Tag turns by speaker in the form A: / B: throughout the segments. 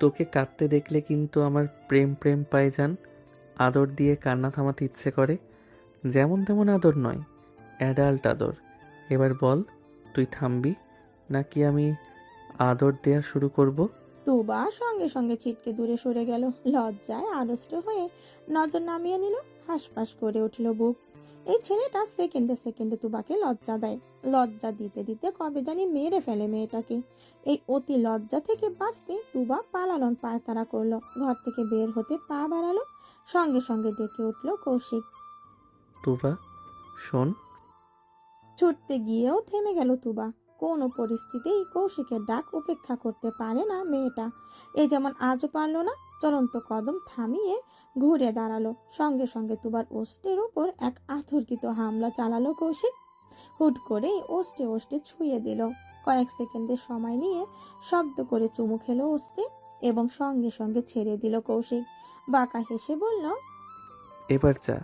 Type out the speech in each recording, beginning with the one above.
A: তোকে কাঁদতে দেখলে কিন্তু আমার প্রেম প্রেম পায় যান। আদর দিয়ে কান্না থামাতে ইচ্ছে করে। যেমন তেমন আদর নয়, অ্যাডাল্ট আদর। এবার বল, তুই থামবি নাকি আমি আদর দেয়া শুরু করব?
B: তুবা সঙ্গে সঙ্গে ছিটকে দূরে সরে গেল। লজ্জায় আড়ষ্ট হয়ে নজর নামিয়ে নিল। হাঁসফাঁস করে উঠল বুক। এই ছেলেটা সেকেন্ডে সেকেন্ডে তুবাকে লজ্জা দেয়। লজ্জা দিতে দিতে কবে জানি মেরে ফেলে মেয়েটাকে। এই অতি লজ্জা থেকে বাঁচতে তুবা পালানোর পায়তারা করলো। ঘর থেকে বের হতে পা বাড়ালো। সঙ্গে সঙ্গে ডেকে উঠল কৌশিক।
A: তুবা, শোন।
B: ছুটতে গিয়েও থেমে গেল তুবা। কোনো পরিস্থিতিতেই কৌশিকের ডাক উপেক্ষা করতে পারে না মেয়েটা। এই যেমন আজও পারল না। চলন্ত কদম থামিয়ে ঘুরে দাঁড়ালো। সঙ্গে সঙ্গে তুবার ওষ্ঠের উপর এক অতর্কিত হামলা চালালো কৌশিক। হুট করেই ওষ্ঠে ওষ্ঠে ছুঁয়ে দিল। কয়েক সেকেন্ডের সময় নিয়ে শব্দ করে চুমু খেলো ওষ্ঠে এবং সঙ্গে সঙ্গে ছেড়ে দিল কৌশিক। বাঁকা হেসে বলল,
A: এবার যা।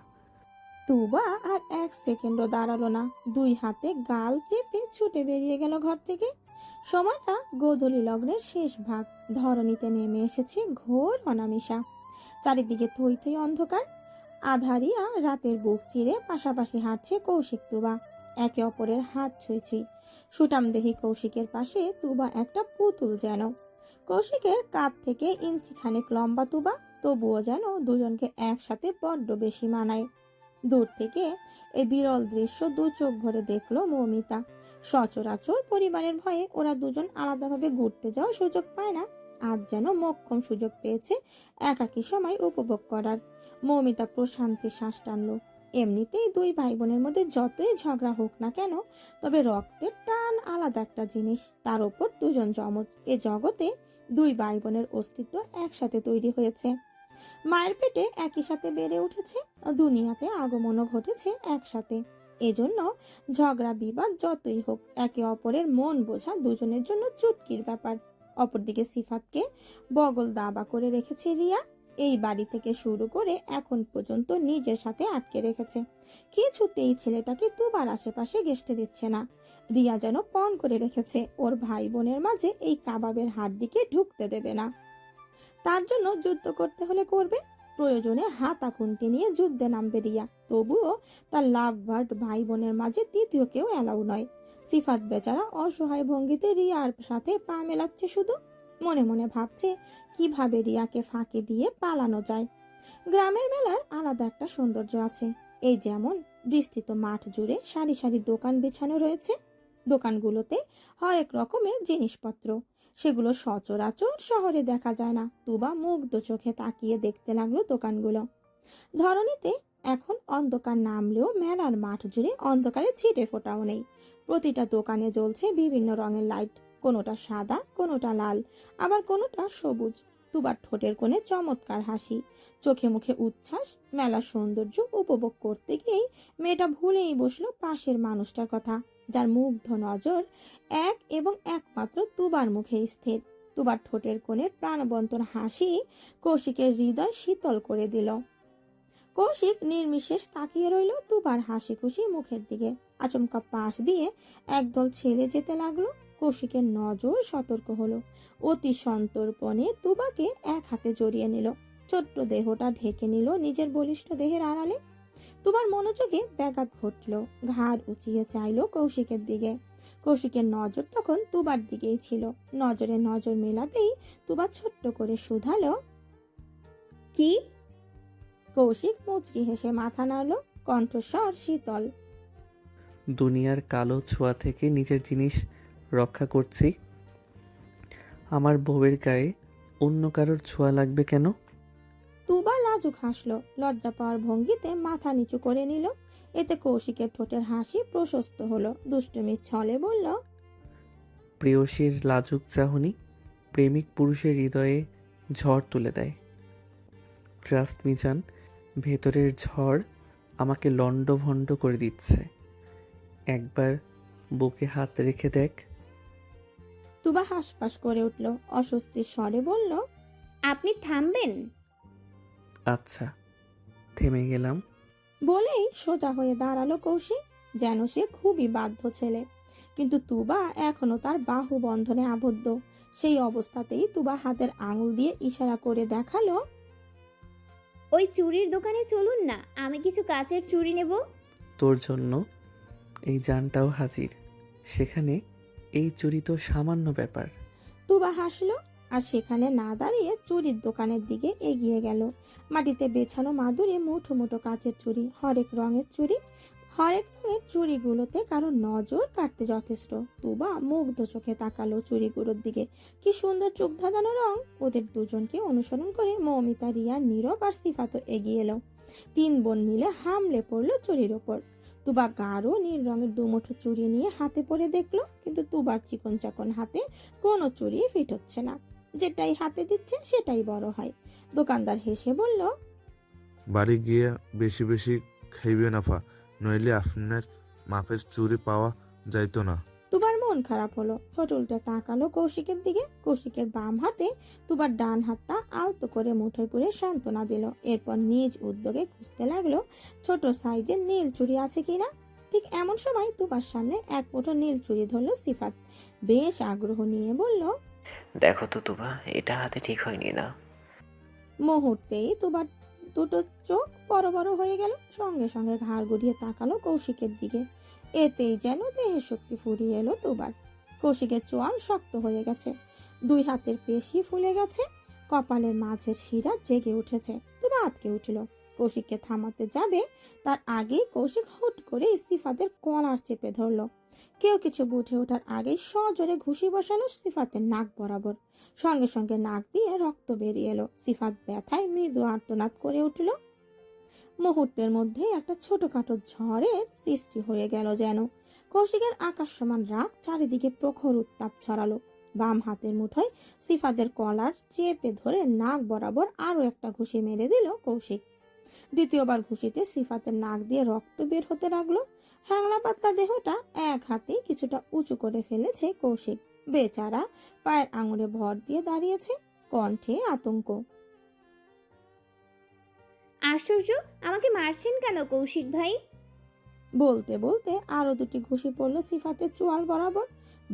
B: তুবা আর এক সেকেন্ডও দাঁড়ালো না। দুই হাতে গাল চেপে ছুটে বেরিয়ে গেল ঘর থেকে। সময়টা গোধূলি লগ্নের শেষ ভাগ। ধরণীতে নেমে এসেছে ঘোর অনামিশা। চারিদিকে থই থই অন্ধকার। আধারিয়া রাতের বুক চিরে পাশাপাশি হাঁটছে কৌশিক তুবা। একে অপরের হাত ছুঁই। সুঠামদেহী কৌশিকের পাশে তুবা একটা পুতুল যেন। কৌশিকের কাঁধ থেকে ইঞ্চি খানেক লম্বা তুবা, তবুও যেন দুজনকে একসাথে বড্ড বেশি মানায়। দূর থেকে এই বিরল দৃশ্য দু চোখ ভরে দেখলো মৌমিতা। সচরাচর পরিবারের ভয়ে ওরা দুজন আলাদাভাবে ঘুরতে যাওয়ার সুযোগ পায় না। আজ যেন মোক্ষম সুযোগ পেয়েছে একাকী সময় উপভোগ করার। মৌমিতা প্রশান্তির শ্বাস টানল। এমনিতেই দুই ভাই বোনের মধ্যে যতই ঝগড়া হোক না কেন, তবে রক্তের টান আলাদা একটা জিনিস। তার উপর দুজন যমজ। এ জগতে দুই ভাই বোনের অস্তিত্ব একসাথে তৈরি হয়েছে। মায়ের পেটে একই সাথে বেড়ে উঠেছে। দুনিয়াতে আগমনও ঘটেছে একসাথে। এজন্য ঝগড়া বিবাদ যতই হোক, একে অপরের মন বোঝা দুজনের জন্য চুটকির ব্যাপার। অপরদিকে সিফাতকে বগল দাবা করে রেখেছে রিয়া। এই বাড়ি থেকে শুরু করে এখন পর্যন্ত নিজের সাথে আটকে রেখেছে। কিছুতেই ছেলেটাকে দুবার আশেপাশে ঘেঁষতে দিচ্ছে না। রিয়া যেন পণ করে রেখেছে ওর ভাই বোনের মাঝে এই কাবাবের হাড্ডিকে ঢুকতে দেবে না। তার জন্য যুদ্ধ করতে হলে করবে। প্রয়োজনে হাতা খুন্তি নিয়ে যুদ্ধে নামবে রিয়া। তবুও তার লাভ বার্ড ভাই বোনের মাঝে তৃতীয় কেউ অ্যালাউ নয়। সিফাত বেচারা অসহায় ভঙ্গিতে রিয়ার সাথে পা মেলাচ্ছে শুধু। মনে মনে ভাবছে কিভাবে রিয়াকে ফাঁকি দিয়ে পালানো যায়। গ্রামের মেলার আলাদা একটা সৌন্দর্য আছে। এই যেমন বিস্তৃত মাঠ জুড়ে সারি সারি দোকান বিছানো রয়েছে। দোকানগুলোতে হরেক রকমের জিনিসপত্র। সেগুলো সচরাচর শহরে দেখা যায় না। তুবা মুগ্ধ চোখে তাকিয়ে দেখতে লাগলো দোকানগুলো। ধরণীতে এখন অন্ধকার নামলেও মেলার মাঠ জুড়ে অন্ধকারে ছিটে ফোটাও নেই। প্রতিটা দোকানে জ্বলছে বিভিন্ন রঙের লাইট। কোনোটা সাদা, কোনোটা লাল, আবার কোনোটা সবুজ। তুবার ঠোঁটের কোণে চমৎকার হাসি, চোখে মুখে উচ্ছ্বাস। মেলার সৌন্দর্য উপভোগ করতে গিয়েই মেয়েটা ভুলেই বসলো পাশের মানুষটার কথা, যার মুগ্ধ নজর এক এবং একমাত্র তুবার মুখে স্থির। তুবার ঠোঁটের কোণের প্রাণবন্তর হাসি কৌশিকের হৃদয় শীতল করে দিল। কৌশিক নির্বিশেষ তাকিয়ে রইল তুবার হাসি খুশি মুখের দিকে। আচমকা পাশ দিয়ে একদল ছেলে যেতে লাগলো। কৌশিকের নজর সতর্ক হলো। অতি সন্তর্পণে তুবাকে এক হাতে জড়িয়ে নিল। ছোট্ট দেহটা ঢেকে নিল নিজের বলিষ্ঠ দেহের আড়ালে। তুবার মনোযোগে ব্যাঘাত ঘটল। ঘাড় উঁচিয়ে চাইল কৌশিকের দিকে। কৌশিকের নজর তখন তুবার দিকেই ছিল। নজরে নজর মেলাতেই তুবা ছোট্ট করে শুধালো,
C: কি?
B: কৌশিক মুচকি হেসে মাথা নাড়ল। কণ্ঠস্বর শীতল।
A: দুনিয়ার কালো ছোঁয়া থেকে নিজের জিনিস রক্ষা করছি। আমার বউয়ের গায়ে অন্য কারোর ছোঁয়া লাগবে কেন?
B: তুবা লাজুক হাসল। লজ্জা পাওয়ার ভঙ্গিতে মাথা নিচু করে নিল। এতে কৌশিকের ঠোঁটের হাসি প্রশস্ত হলো। দুষ্টুমির ছলে বলল,
A: প্রেয়সীর লাজুক চাহনি প্রেমিক পুরুষের হৃদয়ে ঝড় তুলে দেয়। ট্রাস্ট মি জান, ভেতরের ঝড় আমাকে লণ্ডভণ্ড করে দিচ্ছে। একবার বুকে হাত রেখে দেখ।
B: তুবা হাসপাস করে উঠল। অস্বস্তির স্বরে বলল,
C: আপনি থামবেন?
A: আচ্ছা, থেমে গেলাম।
B: বলেই সোজা হয়ে দাঁড়ালো কৌশিক, যেন সে খুবই বাধ্য ছেলে। কিন্তু তুবা এখনো তার বাহু বন্ধনে আবদ্ধ। সেই অবস্থাতেই তুবা হাতের আঙুল দিয়ে ইশারা করে দেখালো।
C: ওই চুড়ির দোকানে চলুন না, আমি কিছু কাচের চুড়ি নেব।
A: তোর জন্য এই জানটাও হাজির। সেখানে এই চুরি তো সামান্য ব্যাপার।
B: তুবা হাসলো আর সেখানে না দাঁড়িয়ে চুরির দোকানের দিকে এগিয়ে গেল। মাটিতে বেছানো মাদুরে মুঠো মুঠো কাচের চুড়ি, হরেক রঙের চুড়ি। হরেক রঙের চুড়িগুলোতে কারো নজর কাটতে যথেষ্ট। তুবা মুগ্ধ চোখে তাকালো চুড়িগুলোর দিকে। কি সুন্দর চোখ ধাঁধানো রং! ওদের দুজনকে অনুসরণ করে মৌমিতা, রিয়া, নীরব আর সিফাতও এগিয়ে এলো। তিন বোন মিলে হামলে পড়লো চুড়ির ওপর। তুবা গাঢ় নীল রঙের দুমুঠো চুড়ি নিয়ে হাতে পরে দেখলো, কিন্তু তুবার চিকন চাকন হাতে কোনো চুড়ি ফিট হচ্ছে না। যেটাই হাতে দিচ্ছে সেটাই বড় হয়। দোকানদার হেসে বলল,
D: বাড়ি গিয়ে বেশি বেশি খাইবে নাফা, নইলে আপনার মাপের চুরি পাওয়া যাইতো না।
B: তুবার মন খারাপ হলো। ছোট উল্টে তাকালো কৌশিকের দিকে। কৌশিকের বাম হাতে তুবার ডান হাতটা আলতো করে মুঠোয় পুরে সান্ত্বনা দিল। এরপর নিজ উদ্যোগে খুঁজতে লাগলো ছোট সাইজের নীল চুড়ি আছে কিনা। ঠিক এমন সময় তুবার সামনে এক মুঠো নীল চুড়ি ধরলো সিফাত। বেশ আগ্রহ নিয়ে বলল,
E: দেখো তো তুবা, এটা হাতে ঠিক হয়নি না।
B: মুহূর্তেই তুবার দুটো চোখ বড় বড় হয়ে গেল। সঙ্গে সঙ্গে ঘাড় গড়িয়ে তাকালো কৌশিকের দিকে। এতেই যেন দেহের শক্তি ফুরিয়ে এলো তুবার। কৌশিকের চোয়াল শক্ত হয়ে গেছে, দুই হাতের পেশি ফুলে গেছে, কপালের মাঝের শিরা জেগে উঠেছে। তুবা আটকে উঠল। কৌশিককে থামাতে যাবে তার আগেই কৌশিক হুট করে সিফাতের কলার চেপে ধরলো। কেউ কিছু বুঝে ওঠার আগেই সজোরে ঘুষি বসালো সিফাতের নাক বরাবর। সঙ্গে সঙ্গে নাক দিয়ে রক্ত বেরিয়ে এলো। সিফাত ব্যথায় মৃদু আর্তনাদ করে উঠল। মুহূর্তের মধ্যে একটা ছোটখাটো ঝড়ের সৃষ্টি হয়ে গেল যেন। কৌশিকের আকাশ সমান রাগ চারিদিকে প্রখর উত্তাপ ছড়ালো। বাম হাতের মুঠোয় সিফাতের কলার চেপে ধরে নাক বরাবর আরো একটা ঘুষি মেরে দিল কৌশিক। দ্বিতীয়বার ঘুষিতে সিফাতের নাক দিয়ে রক্ত বের হতে লাগলো। হ্যাংলা পাতলা দেহটা এক হাতে কিছুটা উঁচু করে ফেলেছে কৌশিক। বেচারা পায়ের আঙুলে ভর দিয়ে দাঁড়িয়েছে, কণ্ঠে আতঙ্ক।
C: আশ্চর্য, আমাকে মারছেন কেন কৌশিক ভাই?
B: বলতে বলতে আরো দুটি ঘুষি পড়লো সিফাতের চোয়াল বরাবর।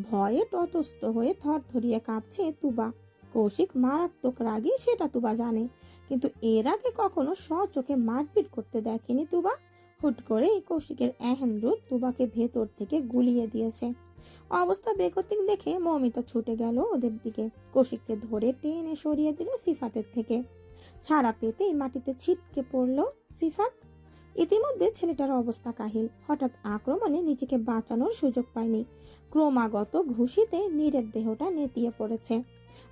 B: ভয়ে তটস্থ হয়ে থরথরিয়ে কাঁপছে তুবা। কৌশিক মারাত্মক রাগী সেটা তুবা জানে, কিন্তু এর আগে কখনো সচোখে মারপিট করতে দেখেনি তুবা। হুট করে কৌশিকের এহেন রূপ তুবাকে ভেতর থেকে গুলিয়ে দিয়েছে। অবস্থা বেগতিক দেখে মৌমিতা ছুটে গেল ওদের দিকে। কৌশিককে ধরে টেনে সরিয়ে দিল সিফাতের থেকে। ছাড়া পেতেই মাটিতে ছিটকে পড়ল সিফাত। ইতিমধ্যে ছেলেটার অবস্থা কাহিল। হঠাৎ আক্রমণে নিজেকে বাঁচানোর সুযোগ পায়নি। ক্রমাগত ঘুষিতে নীরের দেহটা নেতিয়ে পড়েছে।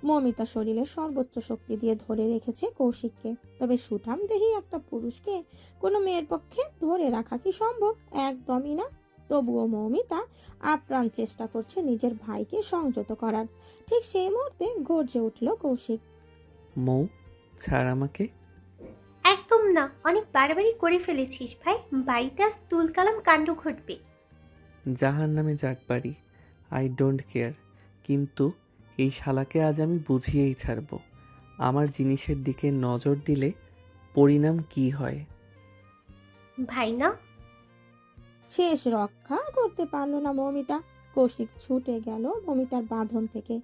B: মৌমিতা শরীরের সর্বোচ্চ শক্তি দিয়ে ধরে রেখেছে কৌশিককে। তবে সুঠাম দেহি একটা পুরুষকে কোনো মেয়ের পক্ষে ধরে রাখা কি সম্ভব? একদমই না। তবুও মৌমিতা আপ্রাণ চেষ্টা করছে নিজের ভাইকে সংযত করার। ঠিক সেই মুহূর্তে গর্জে উঠল কৌশিক।
A: মৌ, ছাড় আমাকে।
F: একদম না, অনেক বাড়াবাড়ি করে ফেলেছিস ভাই। বাড়িতে আজ তুলকালাম কাণ্ড ঘটবে।
A: জাহান নামে যাক বাড়ি, আই ডোন্ট কেয়ার। কিন্তু এই শালাকে আজ আমি বুঝিয়েই ছাড়ব আমার জিনিসের দিকে নজর দিলে পরিণাম কি হয়।
F: ভাই না,
B: শেষ রক্ষা করতে পারল না মৌমিতা। কৌশিক ছুটে গেল মৌমিতার বাঁধন থেকে।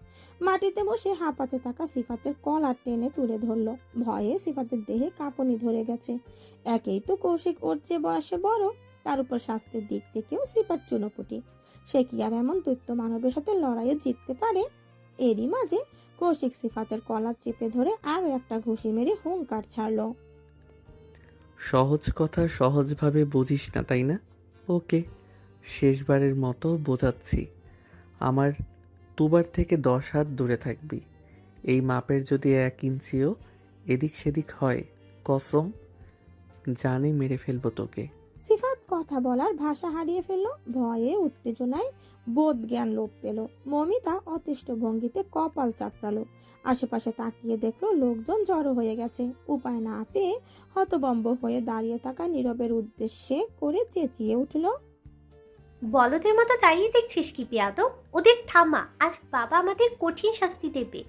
B: মাটিতে বসে হাঁপাতে থাকা সিফাতের কলার টেনে তুলে ধরলো। ভয়ে সিফাতের দেহে কাঁপুনি ধরে গেছে। একেই তো কৌশিক ওর চেয়ে বয়সে বড়, তার উপর স্বাস্থ্যের দিক থেকেও সিফাত চুনোপুটি। সে কি আর এমন দৈত্য মানবের সাথে লড়াইয়ে জিততে পারে? এরই মাঝে কৌশিক সিফাতের কলার চেপে ধরে আরো একটা ঘুষি মেরে হুঙ্কার ছাড়লো।
A: সহজ কথা সহজভাবে বুঝিস না, তাই না? ওকে, শেষবারের মতো বোঝাচ্ছি। আমার তুবার থেকে 10 হাত দূরে থাকবি। এই মাপের যদি 1 ইঞ্চিও এদিক সেদিক হয়, কসম জানে মেরে ফেলবো তোকে।
B: সিফাত কথা বলার ভাষা হারিয়ে ফেলল। ভয়ে উত্তেজনায় বোধ জ্ঞান লোপ পেল। মমিতা অতিষ্ঠ ভঙ্গিতে কপাল চাপড়ালো। আশেপাশে তাকিয়ে দেখলো লোকজন জড়ো হয়ে গেছে। উপায় না পেয়ে হতবম্ব হয়ে দাঁড়িয়ে থাকা নীরবের উদ্দেশ্যে করে চেঁচিয়ে উঠল,
F: বলদের মতো দাঁড়িয়ে দেখছিস কি বেয়াদব? ওদের থামা, আজ বাবা আমাদের কঠিন শাস্তি দেবে।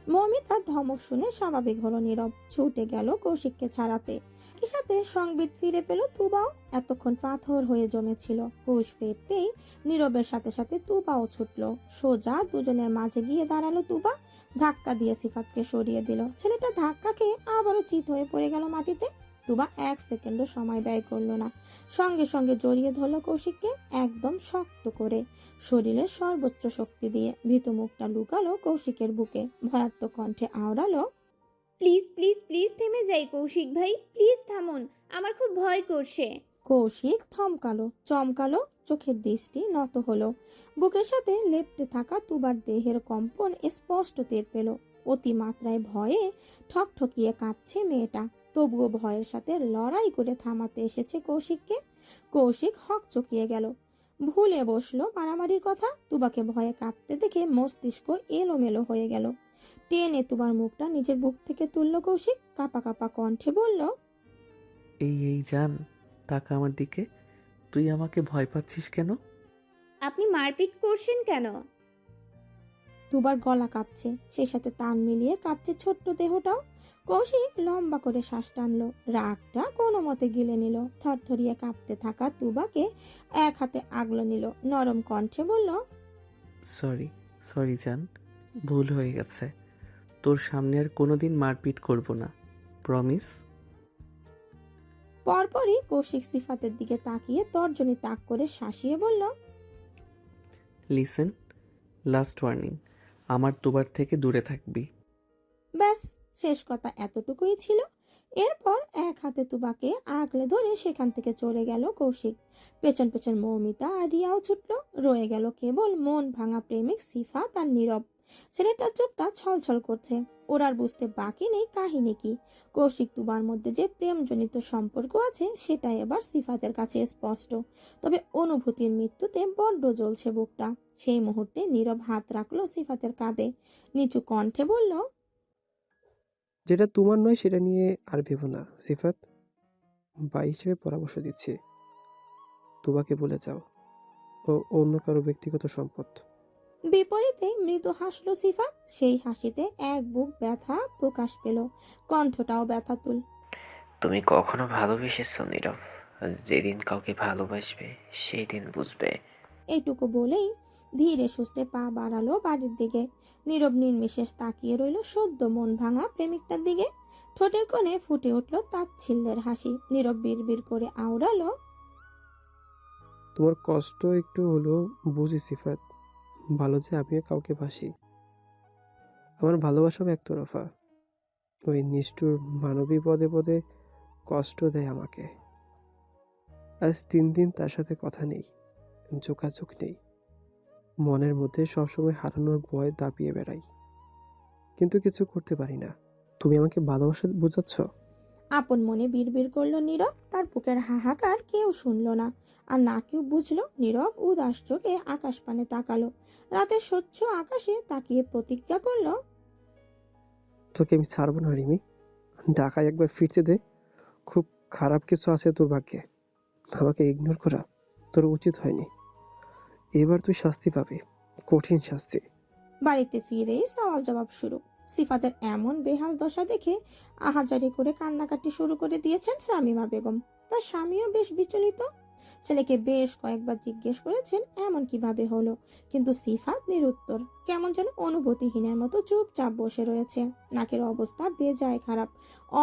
B: মৌমিতার ধমক শুনে স্বাভাবিক হলো নীরব, ছুটে গেল কৌশিককে ছাড়াতে। কি সাথে সংবিত ফিরে পেল তুবাও। এতক্ষণ পাথর হয়ে জমেছিল, হুঁশ ফিরতেই নীরবের সাথে সাথে তুবাও ছুটলো। সোজা দুজনের মাঝে গিয়ে দাঁড়ালো তুবা, ধাক্কা দিয়ে সিফাতকে সরিয়ে দিল। ছেলেটা ধাক্কা খেয়ে আবারও চিত হয়ে পড়ে গেল মাটিতে। তুবা এক সেকেন্ডও সময় ব্যয় করলো না, সঙ্গে সঙ্গে জড়িয়ে ধরলো কৌশিককে একদম শক্ত করে, শরীরের সর্বোচ্চ শক্তি দিয়ে। ভীতু মুখটা লুকালো কৌশিকের বুকে, ভয়ার্ত কণ্ঠে আওড়ালো,
C: প্লিজ প্লিজ প্লিজ থেমে যাই কৌশিক ভাই, প্লিজ থামুন, আমার খুব ভয় করছে।
B: কৌশিক থমকালো, চমকালো, চোখের দৃষ্টি নত হলো। বুকের সাথে লেপ্টে থাকা তুবার দেহের কম্পন স্পষ্ট টের পেল। অতিমাত্রায় ভয়ে ঠকঠকিয়ে কাঁপছে মেয়েটা, তবুও ভয়ের সাথে লড়াই করে থামাতে এসেছে কৌশিককে। কৌশিক হক চকিয়ে গেল, ভুলে বসলো মারামারির কথা। তুবাকে ভয়ে কাঁপতে দেখে মস্তিষ্ক এলোমেলো হয়ে গেল। টেনে তুবার মুখটা নিজের বুক থেকে তুললো কৌশিক, কাঁপা কাঁপা কণ্ঠে বলল,
A: এই জান, তাকা আমার দিকে। তুই আমাকে ভয় পাচ্ছিস কেন?
C: আপনি মারপিট করছেন কেন?
B: দুবার গলা কাঁপছে, সেই সাথে তান মিলিয়ে কাঁপছে ছোট্ট দেহটাও। কৌশিক লম্বা করে শ্বাস টানলো, রাগটা কোনো মতে গিলে নিল। থরথরিয়ে কাঁপতে থাকা তুবাকে এক হাতে আগলে নিল, নরম কণ্ঠে বলল,
A: সরি সরি জান, ভুল হয়ে গেছে। তোর সামনে আর কোনোদিন মারপিট করব না, প্রমিস।
B: পরপরই কৌশিক সিফাতের দিকে তাকিয়ে তর্জনী তাক করে শাসিয়ে বলল,
A: লিসেন, লাস্ট ওয়ার্নিং, আমার তোবার থেকে দূরে থাকবি।
B: ব্যাস, শেষ কথা এতটুকুই ছিল। এরপর এক হাতে তুবাকে আগলে ধরে সেখান থেকে চলে গেল কৌশিক। পেছন পেছন মৌমিতা আর রিয়াও ছুটল। রয়ে গেল কেবল মন ভাঙা প্রেমিক সিফাত আর নীরব। ছেলেটার চোখটা ছলছল করছে, ওর আর বুঝতে বাকি নেই কাহিনী কি। কৌশিক তুবার মধ্যে যে প্রেমজনিত সম্পর্ক আছে সেটাই এবার সিফাতের কাছে স্পষ্ট। তবে অনুভূতির মৃত্যুতে বড্ড জ্বলছে বুকটা। সেই মুহূর্তে নীরব হাত রাখলো সিফাতের কাঁধে, নিচু কণ্ঠে বলল,
G: যেটা তোমার নয় সেটা নিয়ে আর ভেবো না সিফাত। ভাই হিসেবে পরামর্শ দিচ্ছি, তোমাকে বলে যাও, ও অন্য কারো ব্যক্তিগত সম্পদ।
B: বিপরীতে মৃদু হাসলো সিফাত, সেই হাসিতে এক বুক ব্যথা প্রকাশ পেল, কণ্ঠটাও ব্যথাতুল।
E: তুমি কখনো ভালোবেসেছো নীরব? যেদিন কাউকে ভালোবাসবে সেই দিন বুঝবে।
B: এইটুকু বলেই ধীরে সুস্থে পা বাড়ালো বাড়ির দিকে। নীরব নির্বিশেষ তাকিয়ে রইল সদ্য মন ভাঙা প্রেমিকটার দিকে। ঠোঁটের কোণে ফুটে উঠল তাচ্ছিল্যের হাসি। নীরব বিড়বিড় করে আওড়ালো,
G: তোমার কষ্ট একটু হলেও বুঝি সিফাত, ভালো যে আমিও কাউকে বাসি। আমার ভালোবাসাও একতরফা। ওই নিষ্ঠুর মানবী পদে পদে কষ্ট দেয় আমাকে। আজ 3 দিন তার সাথে কথা নেই, যোগাযোগ নেই। মনের মধ্যে সবসময় হারানোর ভয় দাপিয়ে বেড়াই, কিন্তু কিছু করতে পারি না। তুমি আমাকে ভালোবাসা বোঝাচ্ছ?
B: আপন মনে বিড়বিড় করলো নীরব। তার বুকের হাহাকার কেউ শুনলো না, আর না কেউ বুঝলো। নীরব উদাস চোখে আকাশ পানে তাকালো, রাতের স্বচ্ছ আকাশে তাকিয়ে প্রতিজ্ঞা করলো,
G: তোকে আমি ছাড়বো না রিমি। ঢাকায় একবার ফিরতে দে। খুব খারাপ কিছু আছে তোর ভাগ্যে। আমাকে ইগনোর করা তোর উচিত হয়নি। এবার তুই শাস্তি পাবি, কঠিন শাস্তি।
B: বাড়িতে ফিরেই সওয়াল জবাব শুরু। সিফাতের এমন বেহাল দশা দেখে আহাজারি করে কান্নাকাটি শুরু করে দিয়েছেন শামীমা বেগম। তার স্বামীও বেশ বিচলিত। ছেলেকে বেশ কয়েকবার জিজ্ঞেস করেছেন এমন কিভাবে হলো, কিন্তু সিফাত নিরুত্তর, কেমন যেন অনুভূতিহীনের মতো চুপচাপ বসে রয়েছে। নাকের অবস্থা বেজায় খারাপ,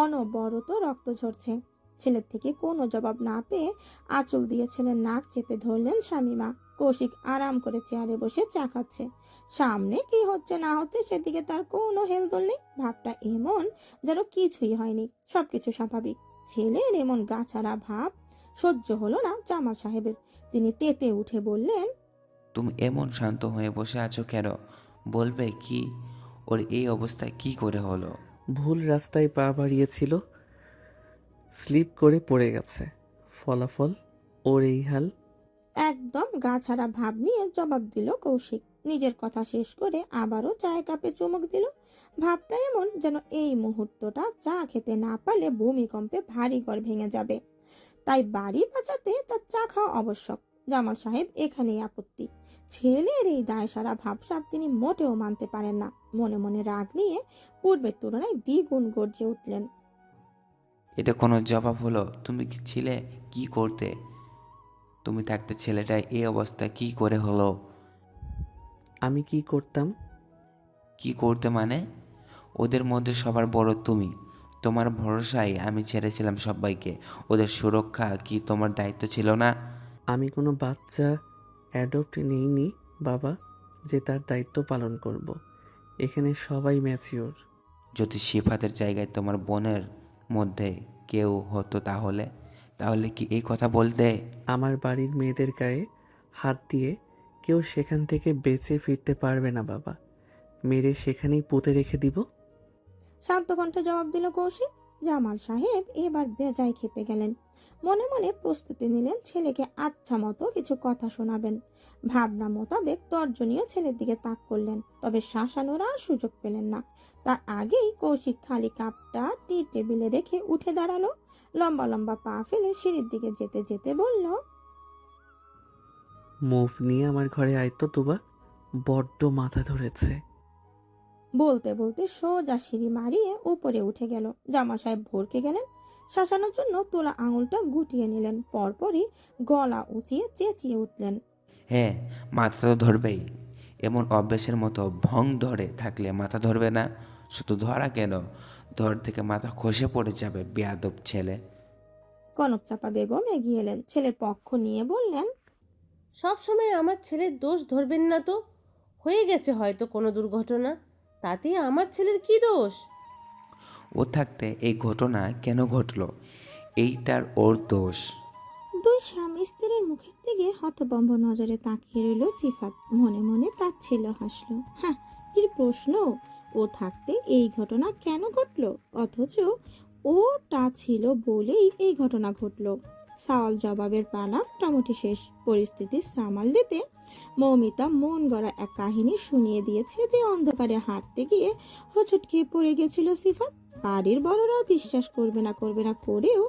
B: অনবরত রক্ত ঝরছে। ছেলের থেকে কোনো জবাব না পেয়ে আঁচল দিয়ে ছেলের নাক চেপে ধরলেন শামীমা। কৌশিক আরাম করে চেয়ারে বসে চা খাচ্ছে। সামনে কি হচ্ছে না হচ্ছে সেদিকে তার কোনো হেলদোল নেই। ভাবটা এমন যেন কিছুই হয়নি, সবকিছু স্বাভাবিক। ছেলের এমন গাছাড়া ভাব সহ্য হলো না জামাল সাহেবের। তিনি তেতে উঠে বললেন,
H: তুমি এমন শান্ত হয়ে বসে আছো কেন? বলবে কি ওর এই অবস্থা কি করে হলো?
A: ভুল রাস্তায় পা বাড়িয়েছিল, স্লিপ করে পড়ে গেছে, ফলাফল ওর এই হাল।
B: একদম গাছাড়া ভাব নিয়ে জবাব দিল কৌশিক। নিজের কথা শেষ করে আবারও চায়ের কাপে চুমুক দিল। ভাবটা এমন যেন এই মুহূর্তটা চা খেতে না পারলে ভূমিকম্পে ভারী ঘর ভেঙে যাবে। তাই বাড়ি বাঁচাতে তার চা খাওয়া আবশ্যক। জামাল সাহেব এখানেই আপত্তি। ছেলের এই দায়সারা ভাবসাব তিনি মোটেও মানতে পারেন না। মনে মনে রাগ নিয়ে পূর্বের তুলনায় দ্বিগুণ গর্জে উঠলেন।
H: এটা কোনো জবাব হলো? তুমি কি ছিলে? কি করতে? তুমি থাকতে ছেলেটা এই অবস্থা কি করে হলো?
A: আমি কি করতাম?
H: কি করতে মানে? ওদের মধ্যে সবার বড় তুমি। তোমার ভরসায় আমি ছেড়েছিলাম সবাইকে। ওদের সুরক্ষা কি তোমার দায়িত্ব ছিল না?
A: আমি কোনো বাচ্চা অ্যাডপ্ট নেইনি বাবা, যে তার দায়িত্ব পালন করব। এখানে সবাই ম্যাচিওর।
H: যদি সিফাতের জায়গায় তোমার বোনের মধ্যে কেউ হতো তাহলে তাহলে কি এই কথা বলতে?
A: আমার বাড়ির মেয়েদের গায়ে হাত দিয়ে কেউ সেখান থেকে বেঁচে ফিরতে পারবে না বাবা। মেরে সেখানেই পুঁতে রেখে দিব।
B: শান্ত কণ্ঠে জবাব দিল কৌশিক। জামাল সাহেব এবার বেজায় খেপে গেলেন। মনে মনে প্রস্তুতি নিলেন ছেলেকে আচ্ছা মতো কিছু কথা শোনাবেন। ভাবনা মোতাবেক তর্জনীয় ছেলের দিকে তাক করলেন, তবে শাসানোর আর সুযোগ পেলেন না। তার আগেই কৌশিক খালি কাপটা টি টেবিলে রেখে উঠে দাঁড়ালো। লম্বা লম্বা পা ফেলে সিঁড়ির দিকে যেতে যেতে বলল,
A: মুভ নিয়ে আমার ঘরে আয়তো তুবা, বড্ড মাথা ধরেছে।
B: বলতে বলতে সোজা সিঁড়ি মারিয়ে উপরে উঠে গেল। জামা সাহেব ভরকে গেলেন। শাসানোর জন্য তোলা আঙুলটা গুটিয়ে নিলেন। পরপরই গলা উঁচিয়ে চেঁচিয়ে উঠলেন,
H: হ্যাঁ, মাথা তো ধরবেই। এমন অভ্যাসের মতো ভং ধরে থাকলে মাথা ধরবে না? শুধু ধরা কেন, ধর থেকে মাথা খসে পড়ে যাবে বেয়াদব ছেলে।
B: কনক চাপা বেগম এগিয়ে এলেন। ছেলের পক্ষ নিয়ে বললেন,
I: সব সময় আমার ছেলের দোষ ধরবেন না তো। হয়ে গেছে হয়তো কোনো দুর্ঘটনা, তাতে আমার ছেলের কি দোষ?
H: ও থাকতে এই ঘটনা কেন ঘটলো? এইটার ওর দোষ।
B: দুই স্বামী স্ত্রীর মুখের দিকে হতভম্ব নজরে তাকিয়ে রইল সিফাত। মনে মনে তাচ্ছিল্য হাসলো। হ্যাঁ, কি প্রশ্ন! ও থাকতে এই ঘটনা কেন ঘটলো, অথচ ওটা ছিল বলেই এই ঘটনা ঘটলো। সওয়াল জবাবের পালা মোটামুটি শেষ। পরিস্থিতি সামাল দিতে মৌমিতা মন গড়া এক কাহিনী শুনিয়ে দিয়েছে যে অন্ধকারে হাঁটতে গিয়ে হোঁচট খেয়ে পড়ে গেছিল সিফাত। বাড়ির বড়রা বিশ্বাস করবে না করেও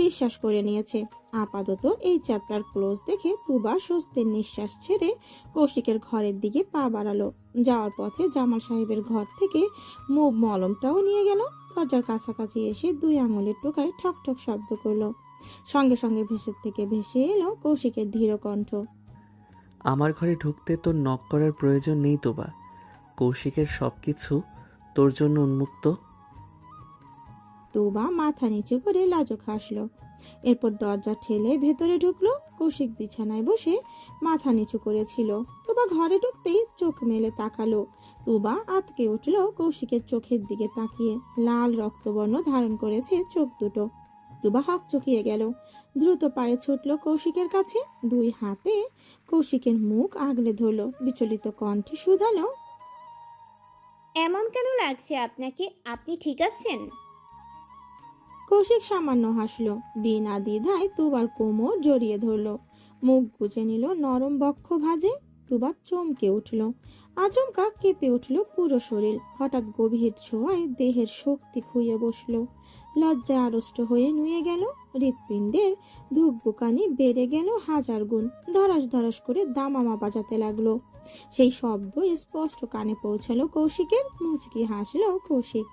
B: বিশ্বাস করে নিয়েছে। আপাতত এই চ্যাপ্টার ক্লোজ দেখে তুবা স্বস্তির নিঃশ্বাস ছেড়ে কৌশিকের ঘরের দিকে পা বাড়ালো। যাওয়ার পথে জামাল সাহেবের ঘর থেকে মুভ মলমটাও নিয়ে গেল। দরজার কাছাকাছি এসে দুই আঙুলের টোকায় ঠক ঠক শব্দ করলো। সঙ্গে সঙ্গে ভেসের থেকে ভেসে এলো কৌশিকের ধীর কণ্ঠ,
A: আমার ঘরে ঢুকতে তোর নক করার প্রয়োজন নেই তোবা। কৌশিকের সবকিছু তোর জন্য উন্মুক্ত।
B: তুবা মাথা নিচু করে লাজুক হাসলো। এরপর দরজা ঠেলে ভেতরে ঢুকলো। কৌশিক বিছানায় বসে মাথা নিচু করেছিল। তুবা ঘরে ঢুকতেই চোখ মেলে তাকালো। তুবা আতকে উঠল কৌশিকের চোখের দিকে তাকিয়ে। লাল রক্তবর্ণ ধারণ করেছে চোখ দুটো। তুবা হক চকিয়ে গেল। দ্রুত পায়ে ছুটল কৌশিকের কাছে। দুই হাতে কৌশিকের মুখ আগলে ধরল। বিচলিত কণ্ঠে শুধালো,
C: এমন কেন লাগছে আপনাকে? আপনি ঠিক আছেন?
B: কৌশিক সামান্য হাসলো। বিনা দ্বিধায় তুবার কোমর জড়িয়ে ধরলো। মুখ গুজে নিল নরম বক্ষ ভাঁজে। তুবা চমকে উঠল। আচমকা কেঁপে উঠল পুরো শরীর। হঠাৎ গভীর ছোঁয়ায় দেহের শক্তি খুইয়ে বসলো। লজ্জায় আড়ষ্ট হয়ে নুয়ে গেল। হৃৎপিণ্ডের ধুকবুকানি বেড়ে গেল হাজার গুণ। ধরাস ধরাস করে দামামা বাজাতে লাগলো। সেই শব্দ স্পষ্ট কানে পৌঁছালো কৌশিকের। মুচকি হাসলো কৌশিক।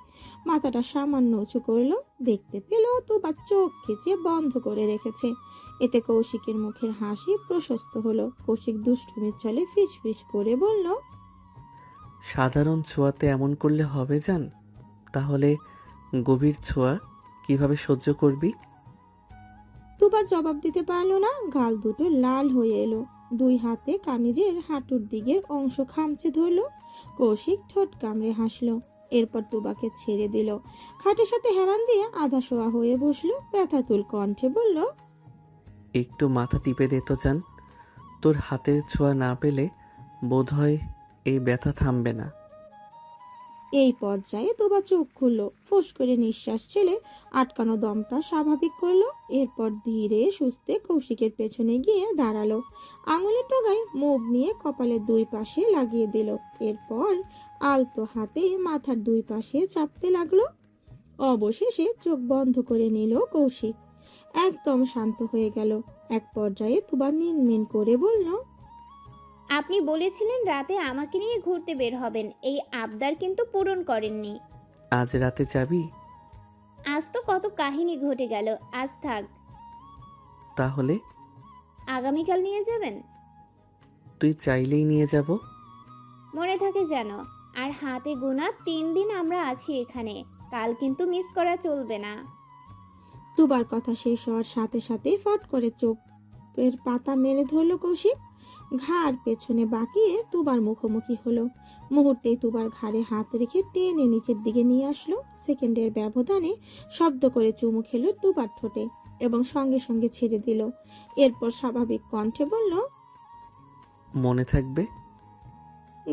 B: মাথাটা সামান্য উঁচু করলো। দেখতে পেল তুবা চোখ খিচে বন্ধ করে রেখেছে। এতে কৌশিকের মুখের হাসি প্রশস্ত হলো। কৌশিক দুষ্টুমির ছলে ফিস ফিস করে বলল,
A: সাধারণ ছোঁয়াতে এমন করলে হবে জান? তাহলে গভীর ছোঁয়া কিভাবে সহ্য করবি?
B: তুবা জবাব দিতে পারলো না। গাল দুটো লাল হয়ে এলো। দুই হাতে কামিজের হাঁটুর দিকের অংশ খামচে ধরলো। কৌশিক ঠোঁট কামড়ে হাসলো। এরপর তুবাকে ছেড়ে দিল। খাটের সাথে হেলান দিয়ে আধা শোয়া হয়ে বসলো। ব্যথাতুল কণ্ঠে বলল,
A: একটু মাথা টিপে দে তো জান। তোর হাতের ছোঁয়া না পেলে বোধহয় এই ব্যথা থামবে না।
B: এই পর্যায়ে তুবা চোখ খুললো। ফোঁস করে নিঃশ্বাস ছেড়ে আটকানো দমটা স্বাভাবিক করলো। এরপর ধীরে সুস্থে কৌশিকের পেছনে গিয়ে দাঁড়ালো। আঙুলের টোকায় মুভ নিয়ে কপালের দুই পাশে লাগিয়ে দিল। এরপর আলতো হাতে মাথার দুই পাশে চাপতে লাগলো। অবশেষে চোখ বন্ধ করে নিল কৌশিক। একদম শান্ত হয়ে গেল। এক পর্যায়ে তুবা মিনমিন করে বলল,
C: আপনি বলেছিলেন রাতে আমাকে নিয়ে ঘুরতে বের হবেন, এই আবদার কিন্তু পূরণ করেননি।
A: আজ রাতে যাবি?
C: আজ তো কত কাহিনী ঘটে গেল, আজ থাক।
A: তাহলে
C: আগামীকাল নিয়ে যাবেন?
A: তুই চাইলেই নিয়ে যাব।
C: মনে থাকে যেন। আর হাতে গোনা 3 দিন আমরা আছি এখানে, কাল কিন্তু মিস করা চলবে না।
B: তুবার কথা শেষ হওয়ার সাথে সাথে ফট করে চোখের পাতা মেলে ধরল কৌশিক। ঘাড় পেছনে বাঁকিয়ে তুবার মুখোমুখি হলো। মুহূর্তেই তুবার ঘাড়ে হাত রেখে টেনে নিচের দিকে নিয়ে আসলো। সেকেন্ডের ব্যবধানে শব্দ করে চুমু খেলো তুবার ঠোঁটে এবং সঙ্গে সঙ্গে ছেড়ে দিল। এরপর স্বাভাবিক কণ্ঠে বলল,
A: মনে থাকবে?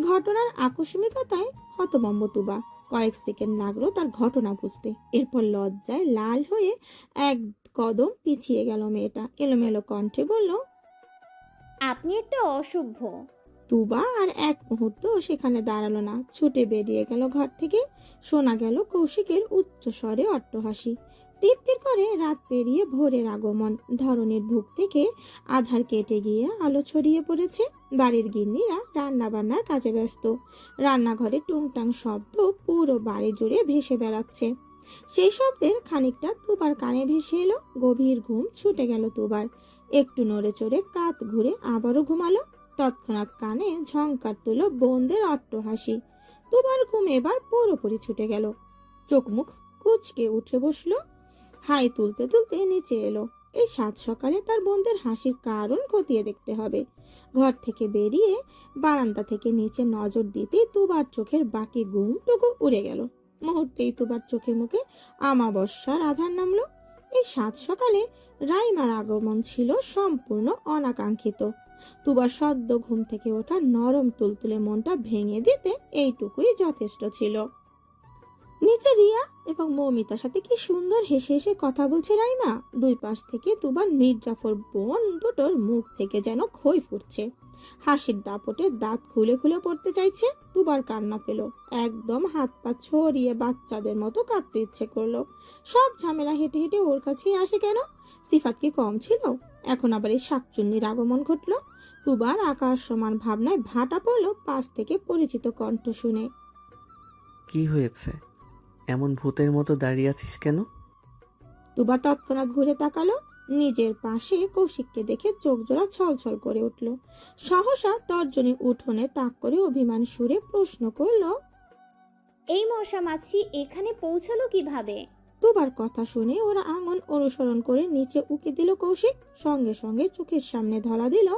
B: ঘটনার আকস্মিকতায় হতভম্ব তুবা। কয়েক সেকেন্ড লাগলো তার ঘটনা বুঝতে। এরপর লজ্জায় লাল হয়ে এক কদম পিছিয়ে গেল মেয়েটা। এলোমেলো কণ্ঠে বলল,
C: আপনি একটা অসভ্য।
B: তুবা আর এক মুহূর্ত সেখানে দাঁড়ালো না, ছুটে বেরিয়ে গেল ঘর থেকে। শোনা গেল কৌশিকের উচ্চ স্বরে অট্টহাসি। তীর তীর করে রাত পেরিয়ে ভোরের আগমন। ধরনীর বুক থেকে আধার কেটে গিয়ে আলো ছড়িয়ে পড়েছে। বাড়ির গিন্নিরা রান্না বান্নার কাজে ব্যস্ত। রান্নাঘরে টুংটাং শব্দ পুরো বাড়ি জুড়ে ভেসে বেড়াচ্ছে। সেই শব্দের খানিকটা তুবার কানে ভেসে এলো। গভীর ঘুম ছুটে গেল তুবার। একটু নড়ে চড়ে কাত ঘুরে আবারও ঘুমালো। তৎক্ষণাৎ কানে ঝংকার তুল বোনদের অট্টহাসি। তুবার ঘুম এবার পুরোপুরি ছুটে গেল। চোখ মুখ কুচকে উঠে বসলো। হাই তুলতে তুলতে নিচে এলো। এই সাত সকালে তার বোনদের হাসির কারণ খতিয়ে দেখতে হবে। ঘর থেকে বেরিয়ে বারান্দা থেকে নিচে নজর দিতেই তুবার চোখের বাকি ঘুমটুকু উড়ে গেল। মুহূর্তেই তুবার চোখে মুখে আমাবস্যার আধার নামলো। এই সাত সকালে রাইমার আগমন ছিল সম্পূর্ণ অনাকাঙ্ক্ষিত। তুবার সদ্য ঘুম থেকে ওঠা নরম তুলতুলে মনটা ভেঙে দিতে এইটুকুই যথেষ্ট ছিল। নিচে রিয়া এবং মৌমিতার সাথে কি সুন্দর হেসে হেসে কথা বলছে রাইমা। দুই পাশ থেকে তুবার মির্জাফর বোন দুটোর মুখ থেকে যেন খই ফুটছে। হাসির দাপটে দাঁত খুলে খুলে পড়তে চাইছে। তুবার কান্না পেল। একদম হাত পা ছড়িয়ে বাচ্চাদের মতো কাঁদতে ইচ্ছে করলো। সব ঝামেলা হেঁটে হেঁটে ওর কাছেই আসে কেন? সিফাত কি কম ছিল? এখন আবার এই শাকচুন্নির আগমন ঘটলো। তুবার আকাশ সমান ভাবনায় ভাটা পড়লো পাশ থেকে পরিচিত কণ্ঠ শুনে।
A: কি হয়েছে? এমন ভূতের মতো দাঁড়িয়ে আছিস কেন?
B: তুবা তৎক্ষণাৎ ঘুরে তাকালো। নিজের পাশে কৌশিককে দেখে চোখ জোড়া ছলছল করে উঠল। সহসা তর্জনী উঠোনে তাক করে অভিমান সুরে প্রশ্ন করলো,
C: এই মশা মাছি এখানে পৌঁছলো কিভাবে?
B: তুবার কথা শুনে ওরা আঙুল অনুসরণ করে নিচে উকি দিল কৌশিক। সঙ্গে সঙ্গে চোখের সামনে ধরা দিল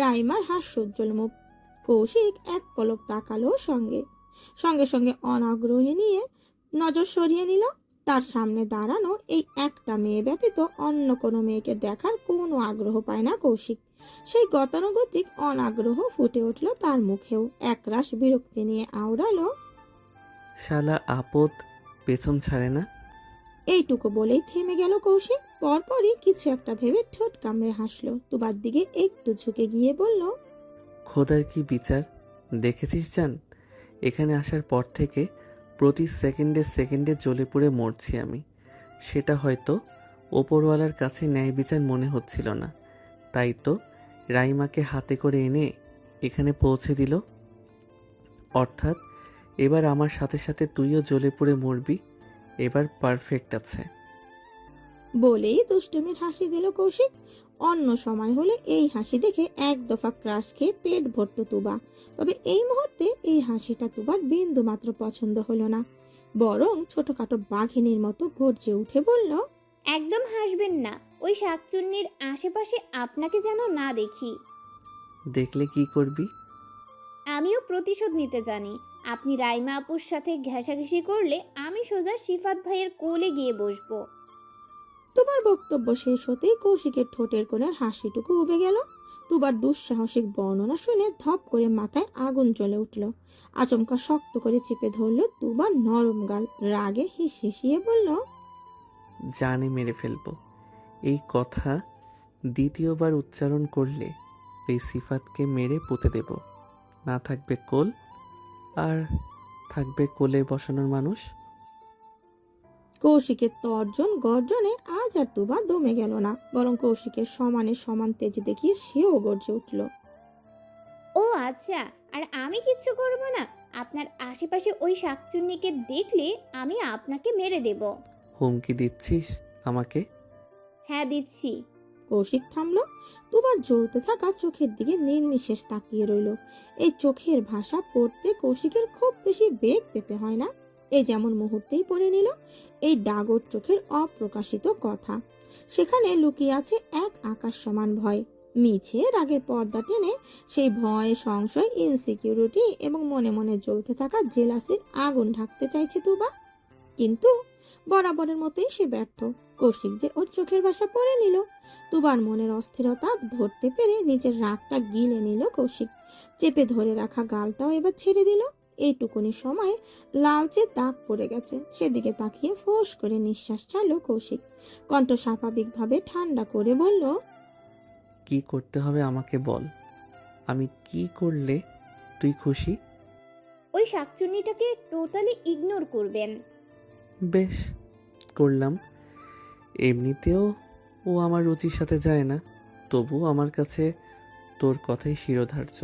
B: রাইমার হাস্যোজ্জ্বল মুখ। কৌশিক এক পলক তাকালো সঙ্গে সঙ্গে সঙ্গে অনাগ্রহী নিয়ে নজর সরিয়ে নিল। তার সামনে দাঁড়ানো এই একটা মেয়ে ব্যতীত অন্য কোনো মেয়েকে দেখার কোনো আগ্রহ পায় না কৌশিক। সেই গতানুগতিক অনাগ্রহ ফুটে উঠল তার মুখেও। একরাশ বিরক্তি নিয়ে আওড়ালো,
A: শালা আপদ পেছন ছাড়ে না।
B: এইটুকু বলেই থেমে গেল কৌশিক। পরপরই কিছু একটা ভেবে ঠোঁট কামড়ে হাসলো। তুবার দিকে একটু ঝুঁকে গিয়ে বলল,
A: খোদার কি বিচার দেখেছিস জান? এখানে আসার পর থেকে প্রতি সেকেন্ডে সেকেন্ডে জ্বলে পুড়ে মরছি আমি। সেটা হয়তো ওপরওয়ালার কাছে ন্যায় বিচার মনে হচ্ছিল না, তাই তো রাইমাকে হাতে করে এনে এখানে পৌঁছে দিল। অর্থাৎ এবার আমার সাথে সাথে তুইও জ্বলে পুড়ে মরবি। এবার পারফেক্ট আছে।
B: বলেই দুষ্টুমির হাসি দিল কৌশিক। অন্য সময় হলে এই হাসি দেখে এক দফা ক্রাশ খেয়ে পেট ভরত তুবা। তবে এই মুহূর্তে এই হাসিটা তুবার বিন্দু মাত্র পছন্দ হলো না। বরং ছোটখাটো বাঘিনীর মতো গর্জে উঠে বলল,
C: একদম হাসবেন না, ওই শাকচুন্নির আশেপাশে আপনাকে যেন না দেখি।
A: দেখলে কি করবি?
C: আমিও প্রতিশোধ নিতে জানি। আপনি রাইমা আপুর সাথে ঘেঁষাঘেঁষি করলে আমি সোজা সিফাত ভাইয়ের কোলে গিয়ে বসবো।
B: তুবার বক্তব্য শেষ হতেই কৌশিকের ঠোঁটের কোণের হাসিটুকু উবে গেল। তুবার দুঃসাহসিক বর্ণনা শুনে ধপ করে মাথায় আগুন জ্বলে উঠল। আচমকা শক্ত করে চেপে ধরল তুবার নরম গাল। রাগে হিসিয়ে বলল,
A: জানে মেরে ফেলবো। এই কথা দ্বিতীয়বার উচ্চারণ করলে এই সিফাতকে মেরে পুঁতে দেব। না থাকবে কোল, আর থাকবে কোলে বসানোর মানুষ।
B: কৌশিকের তর্জন গর্জনে আজ আর তুবা দমে গেল না, বরং কৌশিকের সমানে সমান তেজ দেখিয়ে সেও গর্জে উঠল।
C: ও আচ্ছা, আর আমি কিচ্ছু করব না? আপনার আশেপাশে ওই শাকচুন্নিকে দেখলে আমি আপনাকে মেরে দেব।
A: হুমকি দিচ্ছিস আমাকে?
C: হ্যাঁ দিচ্ছি।
B: কৌশিক থামলো। তুবার জ্বলতে থাকা চোখের দিকে নির্নিশেষ তাকিয়ে রইল। এই চোখের ভাষা পড়তে কৌশিকের খুব বেশি বেগ পেতে হয় না। এই যেমন মুহূর্তেই পড়ে নিল এই ডাগর চোখের অপ্রকাশিত কথা। সেখানে লুকিয়ে আছে এক আকাশ সমান ভয়। মিছে রাগের পর্দা টেনে সেই ভয়, সংশয়, ইনসিকিউরিটি এবং মনে মনে জ্বলতে থাকা জেলাসির আগুন ঢাকতে চাইছে তুবা, কিন্তু বরাবরের মতোই সে ব্যর্থ। কৌশিক যে ওর চোখের ভাষা পড়ে নিল। তুবার মনের অস্থিরতা ধরতে পেরে নিজের রাগটা গিলে নিল কৌশিক। চেপে ধরে রাখা গালটাও এবার ছেড়ে দিল। এইটুকুনি সময় লালচে দাগ পড়ে গেছে। সেদিকে তাকিয়ে ফোঁস করে নিঃশ্বাস ছাড়লো কৌশিক। কণ্ঠ স্বাভাবিকভাবে ঠান্ডা করে বলল,
A: কি করতে হবে আমাকে বল। আমি কি করলে তুই খুশি?
C: ওই শাকচুন্নিটাকে টোটালি ইগনোর করবেন।
A: বেশ, করলাম। এমনিতেও ও আমার রুচির সাথে যায় না, তবু আমার কাছে তোর কথাই শিরোধার্য।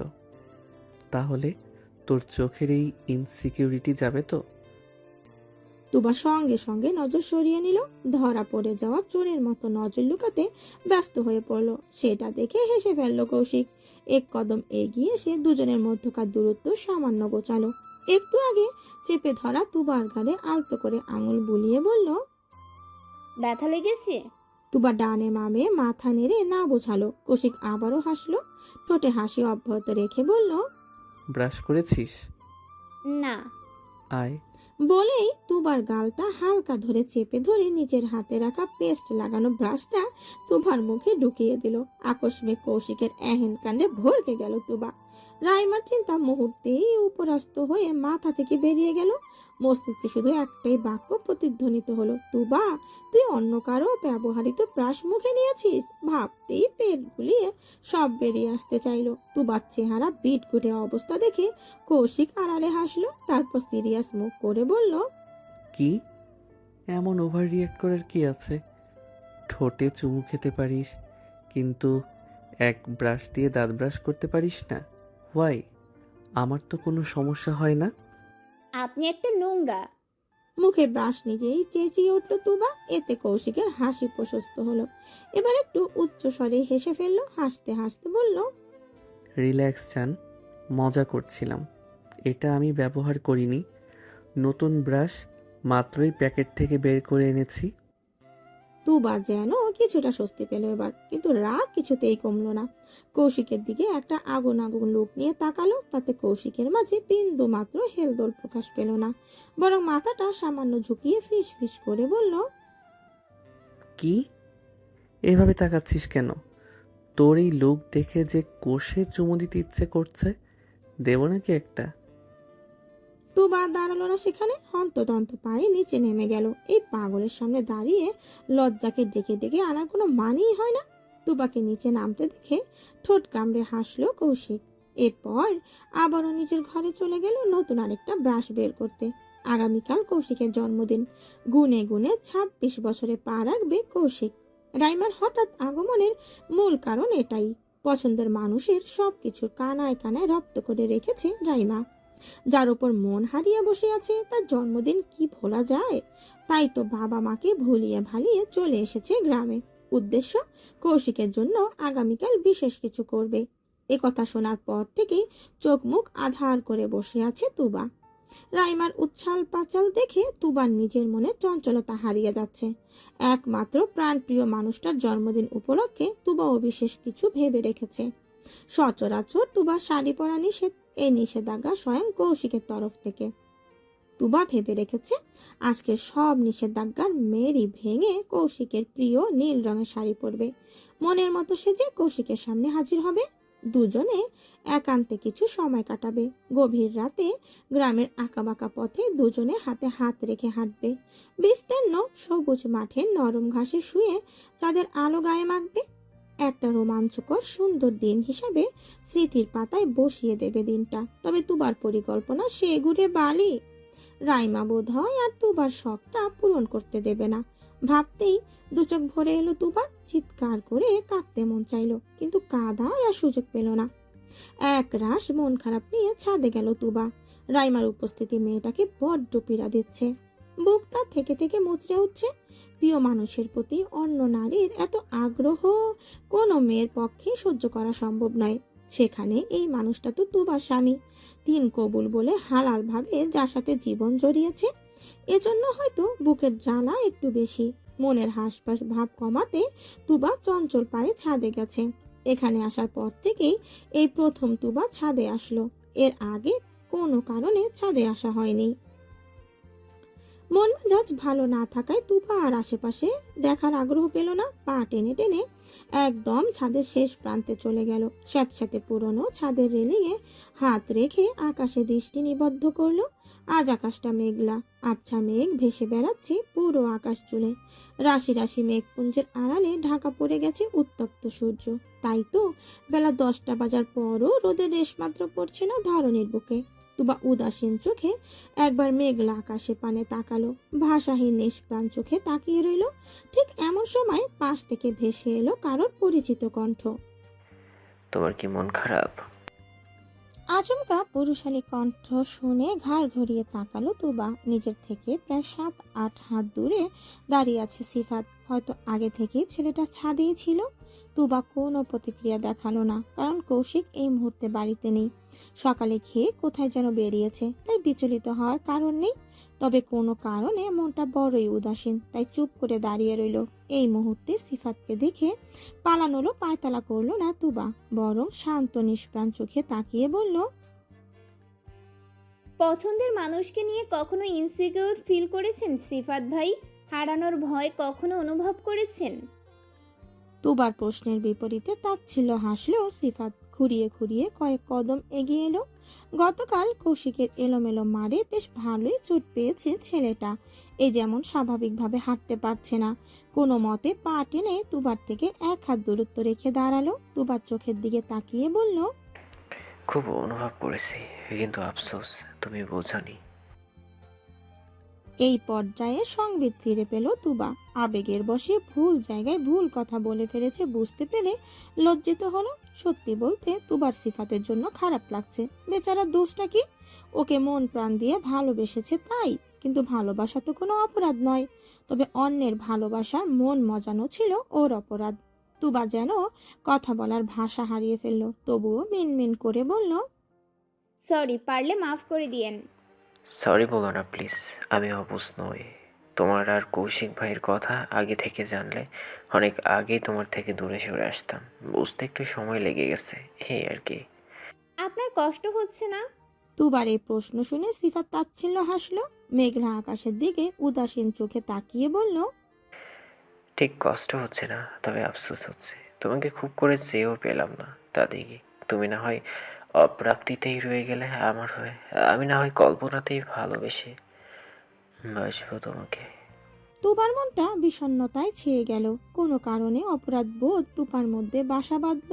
A: তাহলে তোর চোখের এই ইনসিকিউরিটি যাবে তো?
B: তুবা সঙ্গে সঙ্গে নজর সরিয়ে নিল। ধরা পড়ে যাওয়া চোরের মতো নজর লুকাতে ব্যস্ত হয়ে পড়ল। সেটা দেখে হেসে ফেলল কৌশিক। এক কদম এগিয়ে সে দুজনের মধ্যকার দূরত্ব সামান্য গোছালো। একটু আগে চেপে ধরা তুবার গালে আলতো করে আঙুল বুলিয়ে বলল,
C: ব্যথা লেগেছে?
B: তুবা ডানে মামে মাথা নেড়ে না বোঝালো। কৌশিক আবারও হাসলো, ঠোঁটে হাসি অব্যাহত রেখে বলল,
A: ব্রাশ করেছিস?
C: না।
A: আয়।
B: বলেই তুবার গালটা হালকা ধরে চেপে ধরে নিজের হাতে রাখা পেস্ট লাগানো ব্রাশটা তুবার মুখে ঢুকিয়ে দিল। আকস্মিক কৌশিকের এহেন কাণ্ডে ভরকে গেল তুবা। রাইমার চিন্তা মুহূর্তেই উপরাস্ত হয়ে মাথা থেকে বেরিয়ে গেল। মস্তিষ্কে শুধু একটাই বাক্য প্রতিধ্বনিত হলো, তুবা, তুই অন্য কারো ব্যবহৃত ব্রাশ মুখে নিয়েছিস। ভাবতেই পেট গুলিয়ে সব বেরিয়ে আসতে চাইলো। তুবার চেহারা বিট গুটে অবস্থা দেখে কৌশিক আড়ালে হাসলো, তারপর সিরিয়াস মুখ করে বলল,
A: কি এমন ওভার রিয়েক্ট করার কি আছে? ঠোঁটে চুমু খেতে পারিস, কিন্তু এক ব্রাশ দিয়ে দাঁত ব্রাশ করতে পারিস না। হোয়াই? আমার তো কোনো সমস্যা হয় না।
C: আপনি একটা নোংরা।
B: মুখে ব্রাশ নিজেই চেঁচিয়ে উঠল তুবা। এতে কৌশিকের হাসি প্রশস্ত হলো। এবার একটু উচ্চ স্বরে হেসে ফেললো। হাসতে হাসতে বলল,
A: রিল্যাক্স চান, মজা করছিলাম। এটা আমি ব্যবহার করিনি, নতুন ব্রাশ মাত্রই প্যাকেট থেকে বের করে এনেছি।
B: তুবা যেন কিছুটা স্বস্তি পেল এবার, কিন্তু রাগ কিছুতেই কমলো না। কৌশিকের দিকে একটা আগুন আগুন লোক নিয়ে তাকালো। তাতে কৌশিকের মাঝে বিন্দু মাত্র হেলদোল প্রকাশ পেল না, বরং মাথাটা সামান্য ঝুঁকিয়ে ফিস ফিস করে বলল,
A: কি এভাবে তাকাচ্ছিস কেন? তোর এই লুক দেখে যে কষে চুমু দিতে ইচ্ছে করছে, দেব নাকি একটা?
B: তুবা দাঁড়ালো না সেখানে, হন্তদন্ত পায়ে নিচে নেমে গেল। এই পাগলের সামনে দাঁড়িয়ে লজ্জাকে ডেকে ডেকে আনার কোনো মানেই হয় না। তুবাকে নিচে নামতে দেখে ঠোঁট কামড়ে হাসলো কৌশিক। এরপর আবারও নিজের ঘরে চলে গেল নতুন আরেকটা ব্রাশ বের করতে। আগামীকাল কৌশিকের জন্মদিন। গুনে গুনে 26 বছরে পা রাখবে কৌশিক। রাইমার হঠাৎ আগমনের মূল কারণ এটাই। পছন্দের মানুষের সবকিছুর কানায় কানায় রপ্ত করে রেখেছে রাইমা। যার উপর মন হারিয়ে বসে আছে, তার জন্মদিন কি ভোলা যায়? তাই তো বাবা মাকে ভুলিয়ে ভালিয়ে চলে এসেছে গ্রামে। উদ্দেশ্য, কৌশিকের জন্য আগামীকাল বিশেষ কিছু করবে। এ কথা শোনার পর থেকে চোখ মুখ আধার করে বসে আছে তুবা। রাইমার উচ্ছাল পাচাল দেখে তুবার নিজের মনে চঞ্চলতা হারিয়ে যাচ্ছে। একমাত্র প্রাণপ্রিয় মানুষটার জন্মদিন উপলক্ষে তুবাও বিশেষ কিছু ভেবে রেখেছে। সচরাচর তুবা শাড়ি পরা নিষেধ। এই নিষেধাজ্ঞা স্বয়ং কৌশিকের তরফ থেকে। তুবা ভেবে রেখেছে আজকে সব নিষেধাজ্ঞার মেরি ভেঙে কৌশিকের প্রিয় নীল রঙের শাড়ি পরবে। মনের মতো সেজে কৌশিকের সামনে হাজির হবে। দুজনে একান্তে কিছু সময় কাটাবে। গভীর রাতে গ্রামের আঁকাবাঁকা পথে দুজনে হাতে হাত রেখে হাঁটবে। বিস্তীর্ণ সবুজ মাঠের নরম ঘাসে শুয়ে চাঁদের আলো গায়ে মাখবে। একটা রোমাঞ্চকর সুন্দর দিন হিসাবে স্মৃতির পাতায় বসিয়ে দেবে দিনটা। তবে তুবার পরিকল্পনা সে ঘুরে বালি। রাইমা বোধ হয় আর তুবার শখটা পূরণ করতে দেবে না। ভাবতেই দু চোখ ভরে এলো তুবার, চিৎকার করে কাঁদতে মন চাইলো, কিন্তু কাঁদার আর সুযোগ পেল না। এক রাশ মন খারাপ নিয়ে ছাদে গেল তুবা। রাইমার উপস্থিতি মেয়েটাকে বড্ড পীড়া দিচ্ছে। বুকটা থেকে থেকে মুচড়ে উঠছে। প্রিয় মানুষের প্রতি অন্য নারীর এত আগ্রহ কোনো মেয়ের পক্ষে সহ্য করা সম্ভব নয়। সেখানে এই মানুষটা তো তুবার স্বামী, তিন কবুল বলে হালাল ভাবে যার সাথে জীবন জড়িয়েছে। এজন্য হয়তো বুকের জ্বালা একটু বেশি। মনের হাসপাস ভাব কমাতে তুবা চঞ্চল পায়ে ছাদে গেছে। এখানে আসার পর থেকেই এই প্রথম তুবা ছাদে আসলো। এর আগে কোনো কারণে ছাদে আসা হয়নি। মন মেজাজ ভালো না থাকায় তুবা আর আশেপাশে দেখার আগ্রহ পেল না। পা টেনে টেনে একদম ছাদের শেষ প্রান্তে চলে গেল। স্যাঁতস্যাঁতে পুরনো ছাদের রেলিংয়ে হাত রেখে আকাশে দৃষ্টি নিবদ্ধ করলো। আজ আকাশটা মেঘলা, আবছা মেঘ ভেসে বেড়াচ্ছে পুরো আকাশ জুড়ে। রাশি রাশি মেঘপুঞ্জের আড়ালে ঢাকা পড়ে গেছে উত্তপ্ত সূর্য। তাই তো বেলা 10টা বাজার পরও রোদের রেশ মাত্র পড়ছে না ধরণীর বুকে। তুবা উদাসীন চোখে একবার মেঘলা আকাশে পানে তাকালো, ভাষাহীন নিষ্প্রাণ চোখে তাকিয়ে রইল। ঠিক এমন সময় পাশ থেকে ভেসে এলো কারোর পরিচিত কণ্ঠ।
E: তোমার কি মন খারাপ?
B: আচমকা পুরুষালী কণ্ঠ শুনে ঘাড় ঘুরিয়ে তাকালো তুবা। নিজের থেকে প্রায় 7-8 হাত দূরে দাঁড়িয়ে আছে সিফাত। হয়তো আগে থেকেই ছেলেটা ছাদেই ছিল। তুবা কোনো প্রতিক্রিয়া দেখালো না, কারণ কৌশিক এই মুহূর্তে বাড়িতে নেই। সকালে খেয়ে কোথায় যেন বেরিয়েছে, তাই বিচলিত হওয়ার কারণ নেই। তবে কোনো কারণে মনটা বড়ই উদাসীন, তাই চুপ করে দাঁড়িয়ে রইল। এই মুহূর্তে সিফাতকে দেখে পালানোরও পায়তালা করলো না তুবা, বরং শান্ত নিষ্প্রাণ চোখে তাকিয়ে বলল,
C: পছন্দের মানুষকে নিয়ে কখনো ইনসিকিউর ফিল করেছেন সিফাত ভাই? হারানোর ভয় কখনো অনুভব করেছেন?
B: তুবার প্রশ্নের বিপরীতে তাচ্ছিল্য হাসলো সিফাত। খুঁড়িয়ে খুঁড়িয়ে কয়েক কদম এগিয়ে এলো। গতকাল কৌশিকের এলোমেলো মারে বেশ ভালোই চোট পেয়েছে ছেলেটা। এই যেমন স্বাভাবিকভাবে হাঁটতে পারছে না। কোনো মতে পা টেনে তুবার থেকে 1 হাত দূরত্ব রেখে দাঁড়ালো। তুবার চোখের দিকে তাকিয়ে বলল,
E: খুব অনুভব করেছি, কিন্তু আফসোস তুমি বোঝনি।
B: এই পর্যায়ে সংবিত ফিরে পেল তুবা। আবেগের বশে ভুল জায়গায় ভুল কথা বলে ফেলেছে বুঝতে পেরে লজ্জিত হলো। সত্যি বলতে তুবার সিফাতের জন্য খারাপ লাগছে। বেচারা দোষটা কি? ওকে মন প্রাণ দিয়ে ভালোবেসেছে তাই। কিন্তু ভালোবাসা তো কোনো অপরাধ নয়। তবে অন্যের ভালোবাসার মন মজানো ছিল ওর অপরাধ। তুবা যেন কথা বলার ভাষা হারিয়ে ফেললো, তবুও মিনমিন করে বলল,
C: সরি, পারলে মাফ করে দিয়েন।
E: সরি বলো না প্লিজ, আমি অবুঝ নই। তোমার আর কৌশিক ভাইয়ের কথা আগে থেকে জানলে অনেক আগেই তোমার থেকে দূরে সরে আসতাম। বুঝতে একটু সময় লেগে গেছে, এই আর কি।
C: আপনার কষ্ট হচ্ছে না?
B: তুবার এই প্রশ্ন শুনে সিফাত তাচ্ছিল্য হাসলো। মেঘলা আকাশের দিকে উদাসীন চোখে তাকিয়ে বলল,
E: ঠিক কষ্ট হচ্ছে না, তবে আফসোস হচ্ছে। তোমাকে খুব করে চেয়েও পেলাম না। তা দেখি তুমি না হয় অপ্রাপ্তিতেই রয়ে গেলে আমার হয়ে, আমি না হয় কল্পনাতেই ভালোবেসে বাসবো তোমাকে।
B: তুবার মনটা বিষণ্ণতায় ছেয়ে গেল। কোনো কারণে অপরাধ বোধ তুপার মধ্যে বাসা বাঁধল।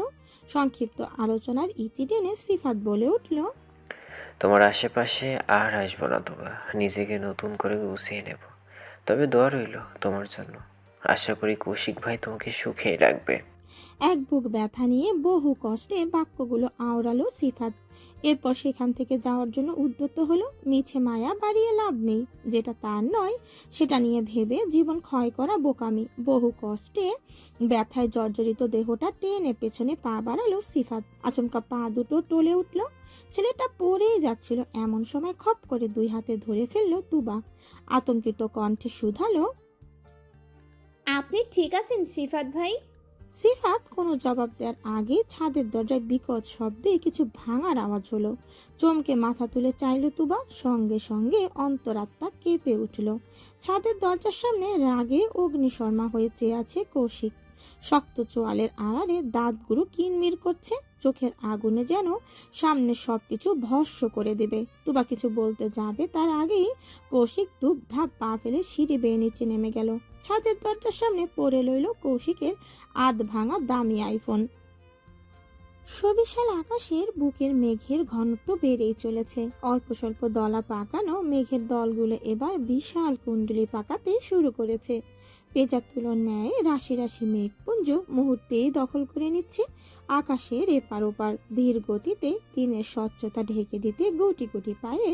B: সংক্ষিপ্ত আলোচনার ইতি টেনে সিফাত বলে উঠল,
E: তোমার আশেপাশে আর আসবো না তোমা, নিজেকে নতুন করে গুছিয়ে নেব। তবে দোয়া রইল তোমার জন্য। আশা করি কৌশিক ভাই তোমাকে সুখেই রাখবে।
B: এক বুক ব্যথা নিয়ে বহু কষ্টে বাক্যগুলো আওড়ালো সিফাত। এরপর সেখান থেকে যাওয়ার জন্য উদ্যত হলো। মিছে মায়া বাড়িয়ে লাভ নেই। যেটা তার নয় সেটা নিয়ে ভেবে জীবন ক্ষয় করা বোকামি। বহু কষ্টে ব্যথায় জর্জরিত দেহটা টেনে পেছনে পা বাড়ালো সিফাত। আচমকা পা দুটো টলে উঠল। ছেলেটা পড়েই যাচ্ছিল। এমন সময় খপ করে 2 হাতে ধরে ফেললো তুবা। আতঙ্কিত কণ্ঠে শুধালো,
C: আপনি ঠিক আছেন সিফাত ভাই?
B: সিফাত কোনো জবাব দেওয়ার আগে ছাদের দরজায় বিকট শব্দে কিছু ভাঙার আওয়াজ হলো। চমকে মাথা তুলে চাইল তুবা। সঙ্গে সঙ্গে অন্তরাত্মা কেঁপে উঠল। ছাদের দরজার সামনে রাগে অগ্নিশর্মা হয়ে চেয়ে আছে কৌশিক। শক্ত চোয়ালের আড়ালে দাঁতগুলো কিনমির করছে। চোখের আগুনে যেন সামনে সবকিছু ভস্ম করে দেবে। তুবা কিছু বলতে যাবে তার আগেই কৌশিক ধূপ ধাপ পা ফেলে সিঁড়ি বেয়ে নিচে নেমে গেল। ছাদের দরজার সামনে পড়ে রইল কৌশিকের আধ ভাঙা দামি আইফোন। সবিশাল আকাশের বুকের মেঘের ঘনত্ব বেড়েই চলেছে। অল্প স্বল্প দলা পাকানো মেঘের দলগুলো এবার বিশাল কুণ্ডলী পাকাতে শুরু করেছে। পেঁচা তুলোর ন্যায় রাশি রাশি মেঘপুঞ্জ মুহূর্তেই দখল করে নিচ্ছে আকাশের এপার ওপার। ধীর গতিতে দিনের স্বচ্ছতা ঢেকে দিতে গুটি গুটি পায়ে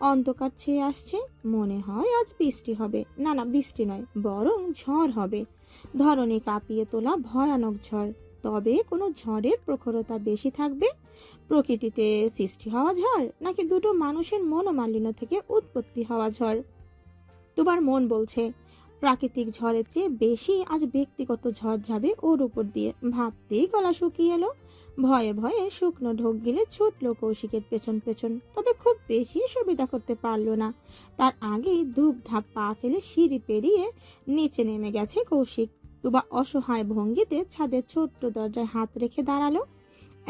B: অন্ধকার ছেয়ে আসছে। মনে হয় আজ বৃষ্টি হবে। না না, বৃষ্টি নয়, বরং ঝড় হবে। ধরণী কাঁপিয়ে তোলা ভয়ানক ঝড়। তবে কোনো ঝড়ের প্রখরতা বেশি থাকবে? প্রকৃতিতে সৃষ্টি হওয়া ঝড়, নাকি দুটো মানুষের মনোমালিন্য থেকে উৎপত্তি হওয়া ঝড়? তোমার মন বলছে প্রাকৃতিক ঝড়ের চেয়ে বেশি আজ ব্যক্তিগত ঝড় যাবে ওর উপর দিয়ে। ভাবতেই গলা শুকিয়ে এলো। ভয়ে ভয়ে শুকনো ঢোক গিলে ছুটল কৌশিকের পেছন পেছন। তবে খুব বেশি সুবিধা করতে পারলো না। তার আগেই ধূপ ধাপ পা ফেলে সিঁড়ি পেরিয়ে নিচে নেমে গেছে কৌশিক। তুবা অসহায় ভঙ্গিতে ছাদের ছোট্ট দরজায় হাত রেখে দাঁড়ালো।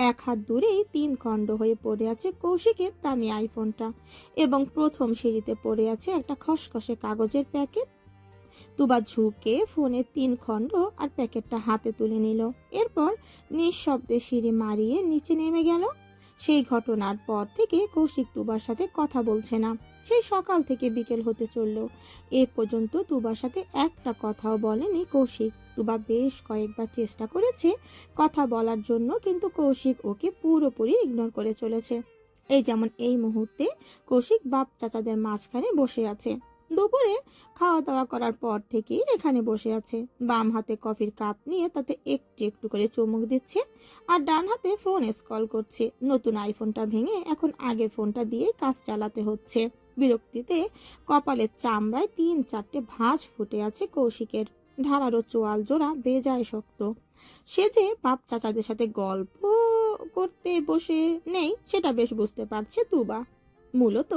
B: এক হাত দূরেই 3 খণ্ড হয়ে পড়ে আছে কৌশিকের দামি আইফোনটা, এবং প্রথম সিঁড়িতে পড়ে আছে একটা খসখসে কাগজের প্যাকেট। তুবা ঝুঁকে ফোনের 3 খণ্ড আর প্যাকেটটা হাতে তুলে নিল। এরপর নিঃশব্দে সিঁড়ি মারিয়ে নিচে নেমে গেল। সেই ঘটনার পর থেকে কৌশিক তুবার সাথে কথা বলছে না। সেই সকাল থেকে বিকেল হতে চলল, এ পর্যন্ত তুবার সাথে একটা কথাও বলেনি কৌশিক। তুবা বেশ কয়েকবার চেষ্টা করেছে কথা বলার জন্য, কিন্তু কৌশিক ওকে পুরোপুরি ইগনোর করে চলেছে। এই যেমন এই মুহূর্তে কৌশিক বাপ চাচাদের মাঝখানে বসে আছে। দুপুরে খাওয়া দাওয়া করার পর থেকেই এখানে বসে আছে। বাম হাতে কফির কাপ নিয়ে তাতে একটু একটু করে চুমুক দিচ্ছে, আর ডান হাতে ফোন স্ক্রল করছে। নতুন আইফোনটা ভেঙে এখন আগের ফোনটা দিয়ে কাজ চালাতে হচ্ছে। বিরক্তিতে কপালের চামড়ায় 3-4টে ভাঁজ ফুটে আছে কৌশিকের। ধারারও চোয়াল জোড়া বেজায় শক্ত। সে যে বাপ চাচাদের সাথে গল্প করতে বসে নেই সেটা বেশ বুঝতে পারছে তুবা। মূলত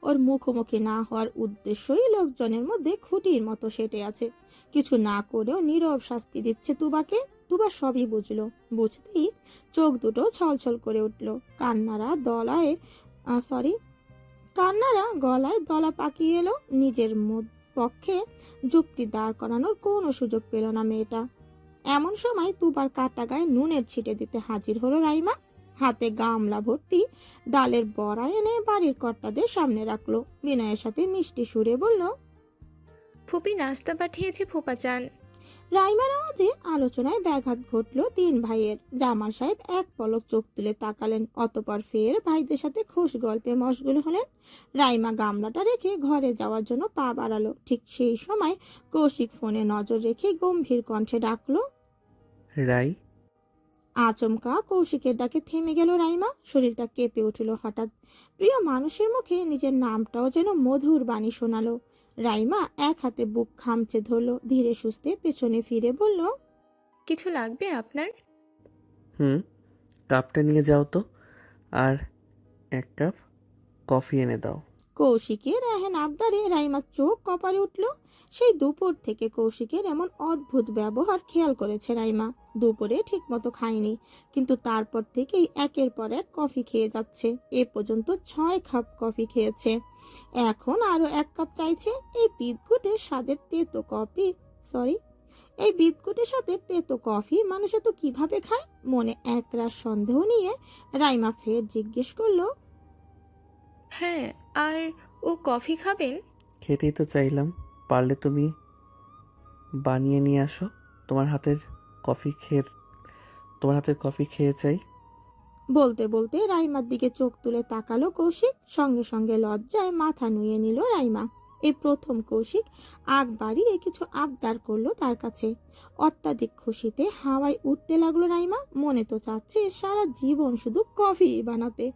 B: ওর মুখোমুখি না হওয়ার উদ্দেশ্যই লোকজনের মধ্যে খুঁটির মতো সেটে আছে। কিছু না করেও নীরব শাস্তি দিচ্ছে তুবাকে। তুবা সবই বুঝলো। বুঝতেই চোখ দুটো ছলছল করে উঠল। কান্নারা গলায় দলা পাকিয়ে এলো। নিজের পক্ষে যুক্তি দাঁড় করানোর কোনো সুযোগ পেল না মেয়েটা। এমন সময় তুবার কাটা গায়ে নুনের ছিটে দিতে হাজির হলো রাইমা। হাতে গামলা ভর্তি ডালের বড়া এনে বাড়ির কর্তাদের সামনে রাখলো। বিনয়ের সাথে মিষ্টি সুরে বলল,
J: ফুপি নাস্তা পাঠিয়েছে ফুপা চান।
B: রাইমার আওয়াজে আলোচনায় ব্যাঘাত ঘটল 3 ভাইয়ের। জামাল সাহেব এক পলক চোখ তুলে তাকালেন, অতপর ফের ভাইদের সাথে খুশ গল্পে মশগুল হলেন। রাইমা গামলাটা রেখে ঘরে যাওয়ার জন্য পা বাড়ালো। ঠিক সেই সময় কৌশিক ফোনে নজর রেখে গম্ভীর কণ্ঠে ডাকলো,
A: রাই।
B: আচমকা কৌশিকের ডাকে থেমে গেল রাইমা। শরীরটা কেঁপে উঠল হঠাৎ। প্রিয় মানুষের মুখে নিজের নামটাও যেন মধুর বাণী শোনালো। রাইমা এক হাতে বুক খামচে ধরলো। ধীরে সুস্থে পেছনে ফিরে বলল,
J: কিছু লাগবে আপনার?
A: কাপটা নিয়ে যাও তো, আর 1 কাপ কফি এনে দাও।
B: কৌশিকের এহেন আবদারে রাইমার চোখ কপালে উঠল। সেই দুপুর থেকে কৌশিকের এমন অদ্ভুত ব্যবহার খেয়াল করেছে রাইমা। দুপুরে ঠিক মতো খায়নি, কিন্তু তারপর থেকেই একের পর এক কফি খেয়ে যাচ্ছে। এ পর্যন্ত 6 কাপ কফি খেয়েছে। এখন আরো 1 কাপ চাইছে। এই বিদঘুটে সাথে তেতো কফি মানুষ তো কিভাবে খায়? মনে একরাশ সন্দেহ নিয়ে রাইমা ফের জিজ্ঞেস করলো,
J: হ্যাঁ, আর ও কফি খাবেন?
A: খেতেই তো চাইলাম, পারলে তুমি বানিয়ে নিয়ে আসো। তোমার হাতের কফি খেয়ে চাই।
B: বলতে বলতে রাইমার দিকে চোখ তুলে তাকালো কৌশিক। সঙ্গে সঙ্গে লজ্জায় মাথা নুয়ে নিল রাইমা। এই প্রথম কৌশিক আগ বাড়িয়ে কিছু আবদার করলো তার কাছে। অত্যাধিক খুশিতে হাওয়ায় উঠতে লাগলো রাইমা। মনে তো চাচ্ছে সারা জীবন শুধু কফি বানাতে।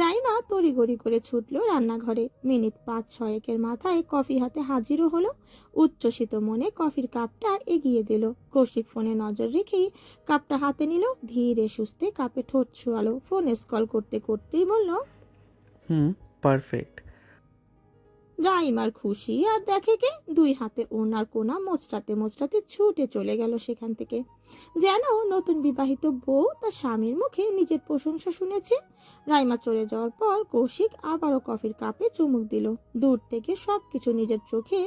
B: রাইমা তড়িঘড়ি করে ছুটলো রান্নাঘরে। মিনিট 5-6 মাথায় কফি হাতে হাজিরও হলো। উচ্ছ্বসিত মনে কফির কাপটা এগিয়ে দিল। কৌশিক ফোনে নজর রেখেই কাপটা হাতে নিল। ধীরে সুস্থে কাপে ঠোঁট ছোঁয়ালো। ফোন স্ক্রল করতে করতেই বলল,
A: পারফেক্ট।
B: রাইমার খুশি আর দেখে কে, 2 হাতে ওনার কোনা মোচড়াতে মোচড়াতে ছুটে চলে গেল সেখান থেকে। যেন নতুন বিবাহিত বউ তার স্বামীর মুখে নিজের প্রশংসা শুনেছে। রাইমা চলে যাওয়ার পর কৌশিক আবারও কফির কাপে চুমুক দিল। দূর থেকে সবকিছু নিজের চোখে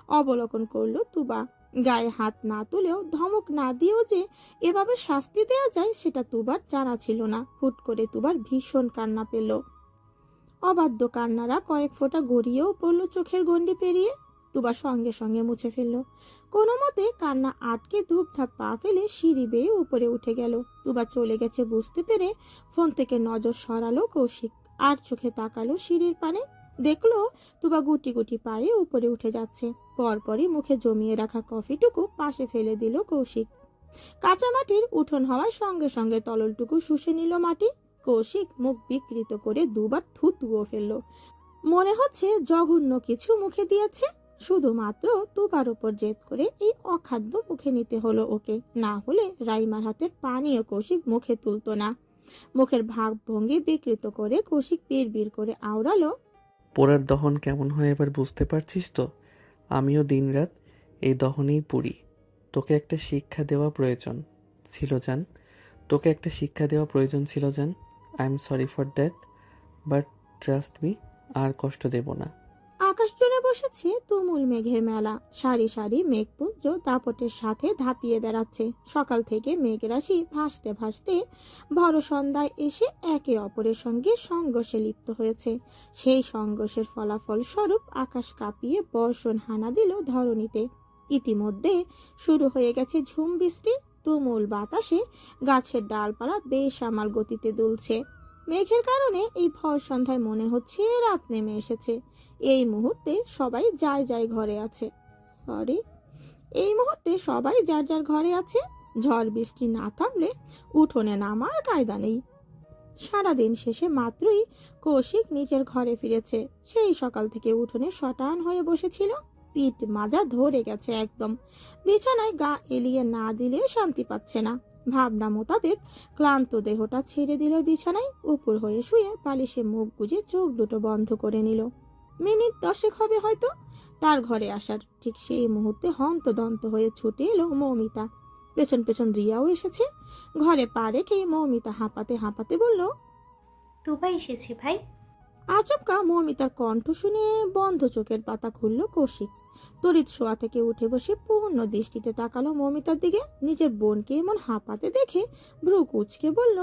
B: অবলোকন করলো তুবা। গায়ে হাত না তুলেও ধমক না দিয়েও যে এভাবে শাস্তি দেওয়া যায় সেটা তুবার জানা ছিল না। হুট করে তুবার ভীষণ কান্না পেল। অবাধ্য কান্নারা কয়েক ফোঁটা গড়িয়েও পড়ল চোখের গণ্ডি পেরিয়ে। তুবা সঙ্গে সঙ্গে মুছে ফেলল। কোনো মতে কান্না আটকে ধূপধাপ পা ফেলে সিঁড়ি বেয়ে উপরে উঠে গেল। তুবা চলে গেছে বুঝতে পেরে ফোন থেকে নজর সরালো কৌশিক। আর চোখে তাকালো সিঁড়ির পানে, দেখলো তুবা গুটি গুটি পায়ে উপরে উঠে যাচ্ছে। পরপরই মুখে জমিয়ে রাখা কফিটুকু পাশে ফেলে দিল কৌশিক। কাঁচা মাটির উঠোন হওয়ার সঙ্গে সঙ্গে তললটুকু শুষে নিল মাটি। কৌশিক মুখ বিকৃত করে দুবার থুতুও ফেলল। মনে হচ্ছে জঘন্য কিছু মুখে দিয়েছে। শুধুমাত্র তুবার উপর জেদ করে এই অখাদ্য মুখে নিতে হলো ওকে, না হলে রাইমার হাতের পানিও কৌশিক মুখে তুলতো না। মুখের ভাব ভঙ্গি বিকৃত করে কৌশিক বিড়বিড় করে আওড়ালো,
A: পোড়ার দহন কেমন হয় এবার বুঝতে পারছিস তো? আমিও দিনরাত এই দহনেই পুড়ি। তোকে একটা শিক্ষা দেওয়া প্রয়োজন ছিল জান, তোকে একটা শিক্ষা দেওয়া প্রয়োজন ছিল জান। I am sorry for that, but trust me, আর কষ্ট দেব না।
B: আকাশ জুড়ে বসেছে তুমুল মেঘের মেলা। সারি সারি মেঘপুঞ্জ দাপটের সাথে ধাপিয়ে বেড়াচ্ছে। সকাল থেকে মেঘরাশি ভাসতে ভাসতে ভর সন্ধ্যায় এসে একে অপরের সঙ্গে সংঘর্ষে লিপ্ত হয়েছে। সেই সংঘর্ষের ফলাফল স্বরূপ আকাশ কাঁপিয়ে বর্ষণ হানা দিল ধরণীতে। ইতিমধ্যে শুরু হয়ে গেছে ঝুম বৃষ্টি। তুমুল বাতাসে গাছের ডালপালা বেসামাল গতিতে দুলছে। মেঘের কারণে এই ভর সন্ধ্যায় মনে হচ্ছে রাত নেমে এসেছে। এই মুহূর্তে সবাই যার ঘরে আছে। এই মুহূর্তে সবাই যার যার ঘরে আছে। ঝড় বৃষ্টি না থামলে উঠোনে নামার কায়দা নেই। সারাদিন শেষে মাত্রই কৌশিক নিজের ঘরে ফিরেছে। সেই সকাল থেকে উঠোনে শটান হয়ে বসেছিল। পিঠ মাজা ধরে গেছে একদম। বিছানায় গা এলিয়ে না দিলে শান্তি পাচ্ছে না। ভাবনা মোতাবেক ক্লান্ত দেহটা ছেড়ে দিল বিছানায়। উপর হয়ে শুয়ে বালিশে মুখ গুজে চোখ দুটো বন্ধ করে নিল। মিনিট 10 হবে হয়তো তার ঘরে আসার। ঠিক সেই মুহূর্তে হন্তদন্ত হয়ে ছুটে এলো মৌমিতা। পেছন পেছন রিয়াও এসেছে। ঘরে পা রেখে মৌমিতা হাঁপাতে হাঁপাতে বলল,
F: তুবা এসেছে ভাই।
B: আচমকা মৌমিতার কণ্ঠ শুনে বন্ধ চোখের পাতা খুলল কৌশিক। তড়িৎ শোয়া থেকে উঠে বসে পূর্ণ দৃষ্টিতে তাকালো মৌমিতার দিকে। নিজের বোনকে এমন হাঁপাতে দেখে ভ্রু কুঁচকে বলল,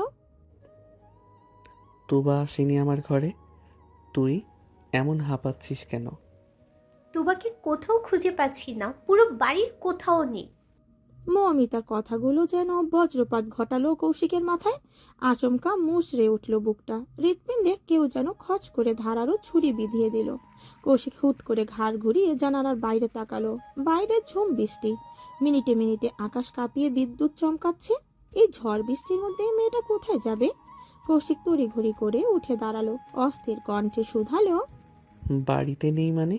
A: তুবা আসেনি আমার ঘরে, তুই এমন হাঁপাচ্ছিস কেন?
F: তুবাকে কোথাও খুঁজে পাচ্ছি না, পুরো বাড়ির কোথাও নেই।
B: মৌমিতার কথাগুলো যেন বজ্রপাত ঘটালো কৌশিকের মাথায়। আচমকা মুচড়ে উঠল বুকটা। হৃৎপিণ্ডে কেউ যেন খচ করে ধারালো ছুরি বিধিয়ে দিল। কৌশিক হুট করে ঘাড় ঘুরিয়ে জানালার বাইরে তাকালো। বাইরে ঝুম বৃষ্টি। মিনিটে মিনিটে আকাশ কাঁপিয়ে বিদ্যুৎ চমকাচ্ছে। এই ঝড় বৃষ্টির মধ্যে মেয়েটা কোথায় যাবে? কৌশিক তড়িঘড়ি করে উঠে দাঁড়ালো। অস্থির কণ্ঠে শুধালো,
A: বাড়িতে নেই মানে?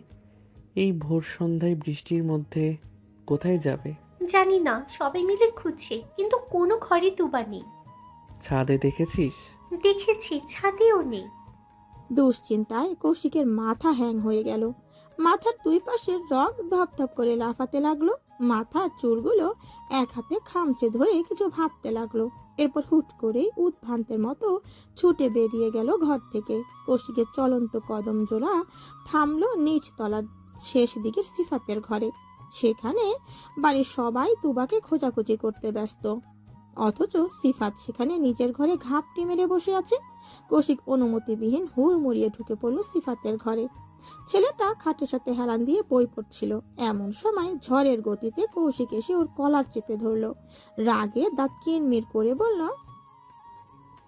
A: এই ভোর সন্ধ্যায় বৃষ্টির মধ্যে কোথায় যাবে?
F: জানি না, সবাই মিলে খুঁজছে, কিন্তু কোনো ঘরে তুবা নেই।
A: ছাদে দেখেছিস?
F: দেখেছি, ছাদেও নেই।
B: দুশ্চিন্তায় কৌশিকের মাথা হ্যাং হয়ে গেল। মাথার দুই পাশের রগ ধপধপ করে লাফাতে লাগলো। মাথার চুলগুলো এক হাতে খামচে ধরে কিছু ভাবতে লাগলো। এরপর হুট করে উদ্ভ্রান্তের মতো ছুটে বেরিয়ে গেল ঘর থেকে। কৌশিকের চলন্ত কদম জোড়া থামলো নিচ তলার শেষ দিকের সিফাতের ঘরে। সেখানে বাড়ির সবাই তুবাকে খোঁজাখুঁজি করতে ব্যস্ত, অথচ সিফাত সেখানে নিজের ঘরে ঘাপটি মেরে বসে আছে। কৌশিক অনুমতিবিহীন হুড়মুড়িয়ে ঢুকে পড়ল সিফাতের ঘরে। ছেলেটা খাটের সাথে হেলান দিয়ে বই পড়ছিল। এমন সময় ঝড়ের গতিতে কৌশিক এসে ওর কলার চেপে ধরল। রাগে দাঁত কিরমির করে বলল,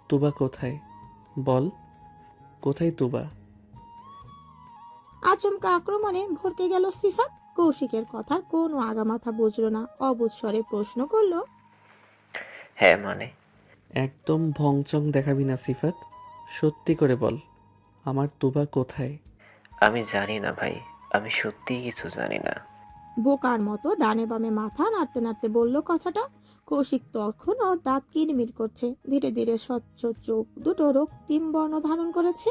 A: তুবা কোথায়? বল, কোথায় তুবা?
B: আচমকা আক্রমণে ভরকে গেল সিফাত। কৌশিকের কথার কোনো আগামাথা বুঝলো না। অবুঝ স্বরে প্রশ্ন করলো,
E: হ্যাঁ মানে?
A: একদম ভংচং দেখাবি না সিফাত, সত্যি করে বল, আমার তুবা কোথায়?
E: আমি জানি না ভাই, আমি সত্যিই কিছু জানি না।
B: বোকার মতো ডানে বামে মাথা নাড়তে নাড়তে বলল কথাটা। কৌশিক তখনও দাঁত কিরমির করছে। ধীরে ধীরে স্বচ্ছ চোখ দুটো রক্তিম বর্ণ ধারণ করেছে।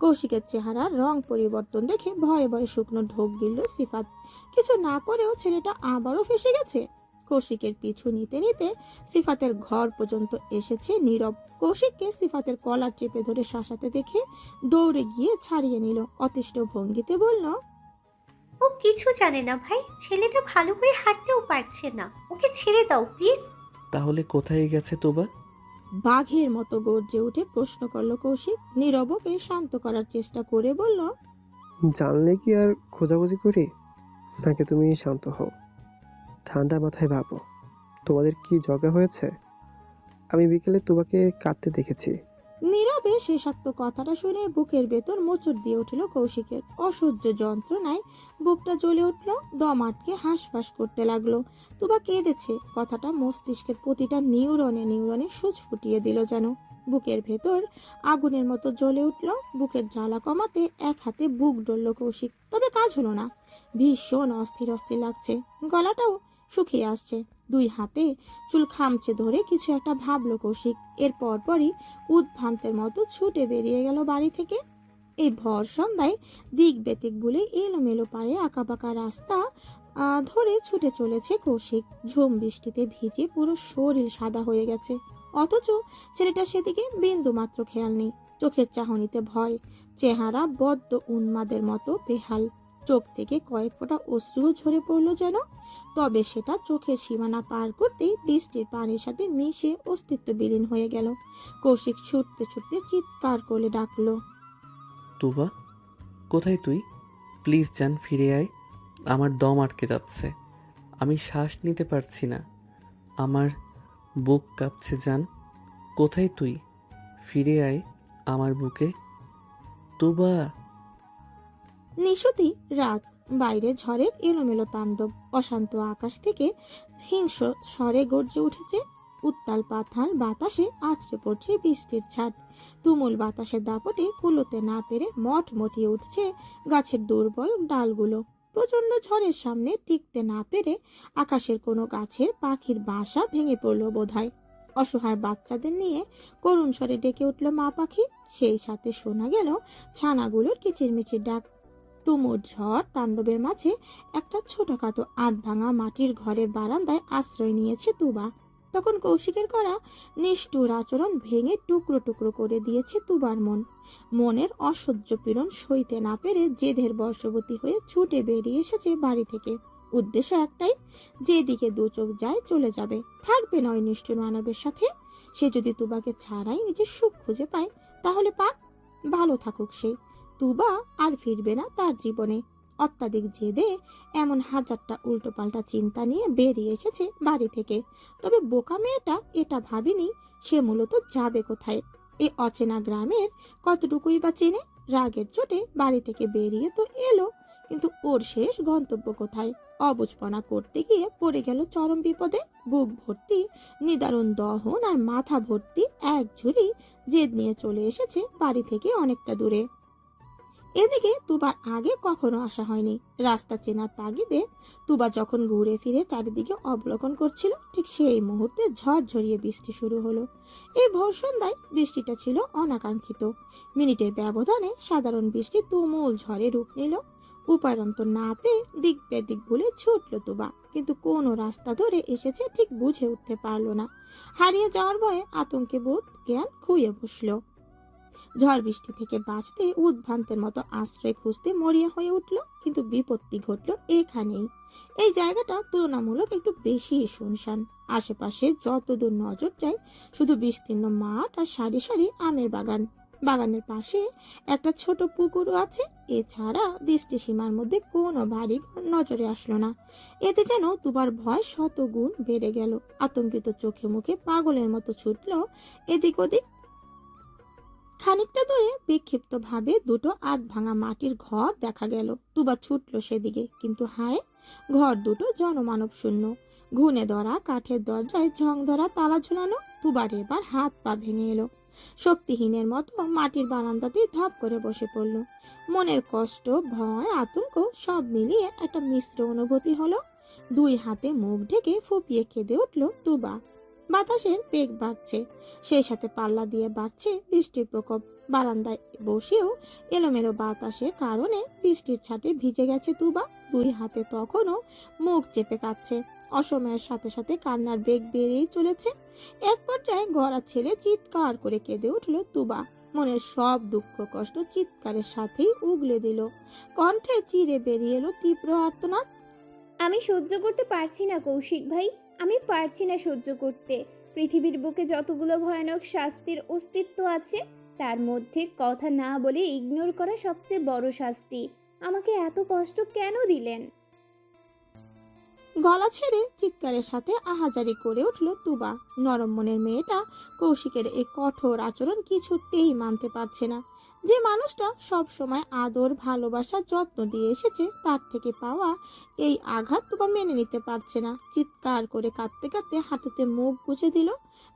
B: কৌশিকের চেহারার রং পরিবর্তন দেখে ভয়ে ভয়ে শুকনো ঢোক গিলল সিফাত। কিছু না করেও ছেলেটা আবারও ফেসে গেছে। কৌশিকের পিছু নিতে নিতে সিফাতের ঘর পর্যন্ত এসেছে নীরব। কৌশিককে সিফাতের কলার চেপে ধরে শাসাতে দেখে দৌড়ে গিয়ে ছাড়িয়ে নিল। অতিষ্ঠ ভঙ্গিতে বলল,
F: ও কিছু জানে না ভাই, ছেলেটা ভালো করে হাঁটতেও পারছে না, ওকে ছেড়ে দাও প্লিজ।
A: তাহলে কোথায় গেছে তোবা?
B: বাঘের মতো গর্জে উঠে প্রশ্ন করলো কৌশিক। নীরবকে শান্ত করার চেষ্টা করে বলল,
G: জানলে কি আর খোঁজাখুঁজি করি, নাকি তুমি শান্ত হও? ঠান্ডা মাথায় ভাবো, তোমাদের কি ঝগড়া হয়েছে? আমি বিকেলে তোমাকে কাঁদতে দেখেছি।
B: নীরবে শেষাক্ত কথাটা শুনে বুকের ভেতর মোচড় দিয়ে উঠল কৌশিকের। অসহ্য যন্ত্রণায় বুকটা জ্বলে উঠল, দম আটকে হাঁসফাঁস করতে লাগলো। তুবা কেঁদেছে, কথাটা মস্তিষ্কের প্রতিটা নিউরনে নিউরনে সূচ ফুটিয়ে দিল যেন। বুকের ভেতর আগুনের মতো জ্বলে উঠল। বুকের জ্বালা কমাতে এক হাতে বুক ডলল কৌশিক, তবে কাজ হলো না। ভীষণ অস্থির অস্থির লাগছে, গলাটাও শুকিয়ে আসছে। দুই হাতে চুল খামচে ধরে কিছু একটা ভাবলো কৌশিক। এর পরপরই উদ্ভ্রান্তের মতো ছুটে বেরিয়ে গেল বাড়ি থেকে। এই ভর সন্ধ্যায় দিক বেতিক বলে এলোমেলো পায়ে আঁকাবাঁকা রাস্তা ধরে ছুটে চলেছে কৌশিক। ঝুম বৃষ্টিতে ভিজে পুরো শরীর সাদা হয়ে গেছে, অথচ ছেলেটা সেদিকে বিন্দু মাত্র খেয়াল নেই। চোখের চাহনিতে ভয়, চেহারা বড্ড উন্মাদের মতো বেহাল। চোখ থেকে কয়েক ফোঁটা অশ্রু ঝরে পড়ল যেন। তবে সেটা চোখের সীমানা পার করতেই বৃষ্টির পানির সাথে মিশে অস্তিত্ব বিলীন হয়ে গেল। কৌশিক ছুটতে ছুটতে চিৎকার করে ডাকলো,
A: তোবা, কোথায় তুই? প্লিজ জান, ফিরে আয়। আমার দম আটকে যাচ্ছে, আমি শ্বাস নিতে পারছি না, আমার বুক কাঁপছে। জান, কোথায় তুই? ফিরে আয় আমার বুকে। তোবা।
B: নিশুতি রাত, বাইরে ঝড়ের এলোমেলো তাণ্ডব। অশান্ত আকাশ থেকে হিংস্র স্বরে গর্জে উঠেছে। উত্তাল পাথাল বাতাসে আছড়ে পড়ছে বৃষ্টির ছাট। তুমুল বাতাসের দাপটে কুলোতে না পেরে মটমটিয়ে উঠছে গাছের দুর্বল ডালগুলো। প্রচন্ড ঝড়ের সামনে টিকতে না পেরে আকাশের কোনো গাছের পাখির বাসা ভেঙে পড়ল বোধহয়। অসহায় বাচ্চাদের নিয়ে করুণ স্বরে ডেকে উঠল মা পাখি। সেই সাথে শোনা গেল ছানাগুলোর কিচিরমিচির ডাক। তুমুল ঝড় তাণ্ডবের মাঝে একটা ছোটখাটো আধ ভাঙা মাটির ঘরের বারান্দায় আশ্রয় নিয়েছে তুবা। তখন কৌশিকের করা নিষ্ঠুর আচরণ ভেঙে টুকরো টুকরো করে দিয়েছে তুবার মনের অসহ্য পীড়ন সইতে না পেরে জেদের বশবর্তী হয়ে ছুটে বেরিয়ে এসেছে বাড়ি থেকে। উদ্দেশ্য একটাই, যেদিকে দু চোখ যায় চলে যাবে, থাকবে না ওই নিষ্ঠুর মানবের সাথে। সে যদি তুবাকে ছাড়াই নিজের সুখ খুঁজে পায় তাহলে পাক, ভালো থাকুক সে। তুবা আর ফিরবে না তার জীবনে। অত্যাধিক জেদে এমন হাজারটা উল্টোপাল্টা চিন্তা নিয়ে বেরিয়ে এসেছে বাড়ি থেকে। তবে বোকা মেয়েটা এটা ভাবেনি সে মূলত যাবে কোথায়। এই অচেনা গ্রামের কতটুকুই বা চেনে। রাগের চোটে বাড়ি থেকে বেরিয়ে তো এলো, কিন্তু ওর শেষ গন্তব্য কোথায়? অবুঝপনা করতে গিয়ে পড়ে গেল চরম বিপদে। বুক ভর্তি নিদারুণ দহন আর মাথা ভর্তি এক ঝুড়ি জেদ নিয়ে চলে এসেছে বাড়ি থেকে অনেকটা দূরে। এদিকে তুবার আগে কখনো আসা হয়নি। রাস্তা চেনার তাগিদে তুবা যখন ঘুরে ফিরে চারিদিকে অবলোকন করছিল, ঠিক সেই মুহূর্তে ঝড় ঝরিয়ে বৃষ্টি শুরু হলো। এই ভোর সন্ধ্যায় বৃষ্টিটা ছিল অনাকাঙ্ক্ষিত। মিনিটের ব্যবধানে সাধারণ বৃষ্টি তুমুল ঝড়ে রূপ নিল। উপায়ন্ত না পেয়ে দিক বেদিক ভুলে ছুটল তুবা, কিন্তু কোন রাস্তা ধরে এসেছে ঠিক বুঝে উঠতে পারল না। হারিয়ে যাওয়ার ভয়ে আতঙ্কে বোধ জ্ঞান খুইয়ে বসলো। ঝড় বৃষ্টি থেকে বাঁচতে উদ্ভ্রান্তের মতো আশ্রয় খুঁজতে মরিয়া হয়ে উঠল, কিন্তু বিপত্তি ঘটল এখানেই। এই জায়গাটা তুলনামূলক একটু বেশি শুনশান। আশেপাশে যতদূর নজর যায় শুধু বিস্তীর্ণ মাঠ আর সারি সারি আমের বাগান। বাগানের পাশে একটা ছোট পুকুরও আছে। এছাড়া দৃষ্টিসীমার মধ্যে কোনো বাড়ি নজরে আসলো না। এতে যেন তুবার ভয় শতগুণ বেড়ে গেল। আতঙ্কিত চোখে মুখে পাগলের মতো ছুটল এদিক ওদিক। খানিকটা দূরে বিক্ষিপ্ত ভাবে দুটো আধ ভাঙা মাটির ঘর দেখা গেল। তুবা ছুটল সেদিকে, কিন্তু হায়, ঘর দুটো জনমানব শূন্য। ঘুনে ধরা কাঠের দরজায় ঝং ধরা তালা ঝুলানো। তুবার এবার হাত পা ভেঙে এলো। শক্তিহীনের মতো মাটির বারান্দাতে ধপ করে বসে পড়ল। মনের কষ্ট, ভয়, আতঙ্ক সব মিলিয়ে একটা মিশ্র অনুভূতি হলো। দুই হাতে মুখ ঢেকে ফুপিয়ে কেঁদে উঠল তুবা। বাতাসের বেগ বাড়ছে, সেই সাথে পাল্লা দিয়ে বাড়ছে বৃষ্টির প্রকোপ। বারান্দায় বসেও এলোমেলো বাতাসের কারণে বৃষ্টির ছাটে ভিজে গেছে তুবা। দুই হাতে তখনও মুখ চেপে কাঁদছে। অসময়ের সাথে সাথে কান্নার বেগ বেড়েই চলেছে। এক পর্যায়ে গড়া ছেলে চিৎকার করে কেঁদে উঠল তুবা। মনের সব দুঃখ কষ্ট চিৎকারের সাথেই উগলে দিল। কণ্ঠে চিরে বেরিয়ে এলো তীব্র আর্তনাদ।
C: আমি সহ্য করতে পারছি না কৌশিক ভাই, আমি পারছি না সহ্য করতে। পৃথিবীর বুকে যতগুলো ভয়ানক শাস্তির অস্তিত্ব আছে, তার মধ্যে কথা না বলে ইগনোর করা সবচেয়ে বড় শাস্তি। আমাকে এত কষ্ট কেন দিলেন?
B: গলা ছেড়ে চিৎকারের সাথে আহাজারি করে উঠল তুবা। নরম মনের মেয়েটা কৌশিকের এই কঠোর আচরণ কিছুতেই মানতে পারছে না। যে মানুষটা সব সময় আদর ভালোবাসা যত্ন দিয়ে এসেছে, তার থেকে পাওয়া এই আঘাত তুবা মেনে নিতে পারছে না। চিৎকার করে কাঁদতে কাঁদতে হাঁটুতে মুখ গুজে দিল।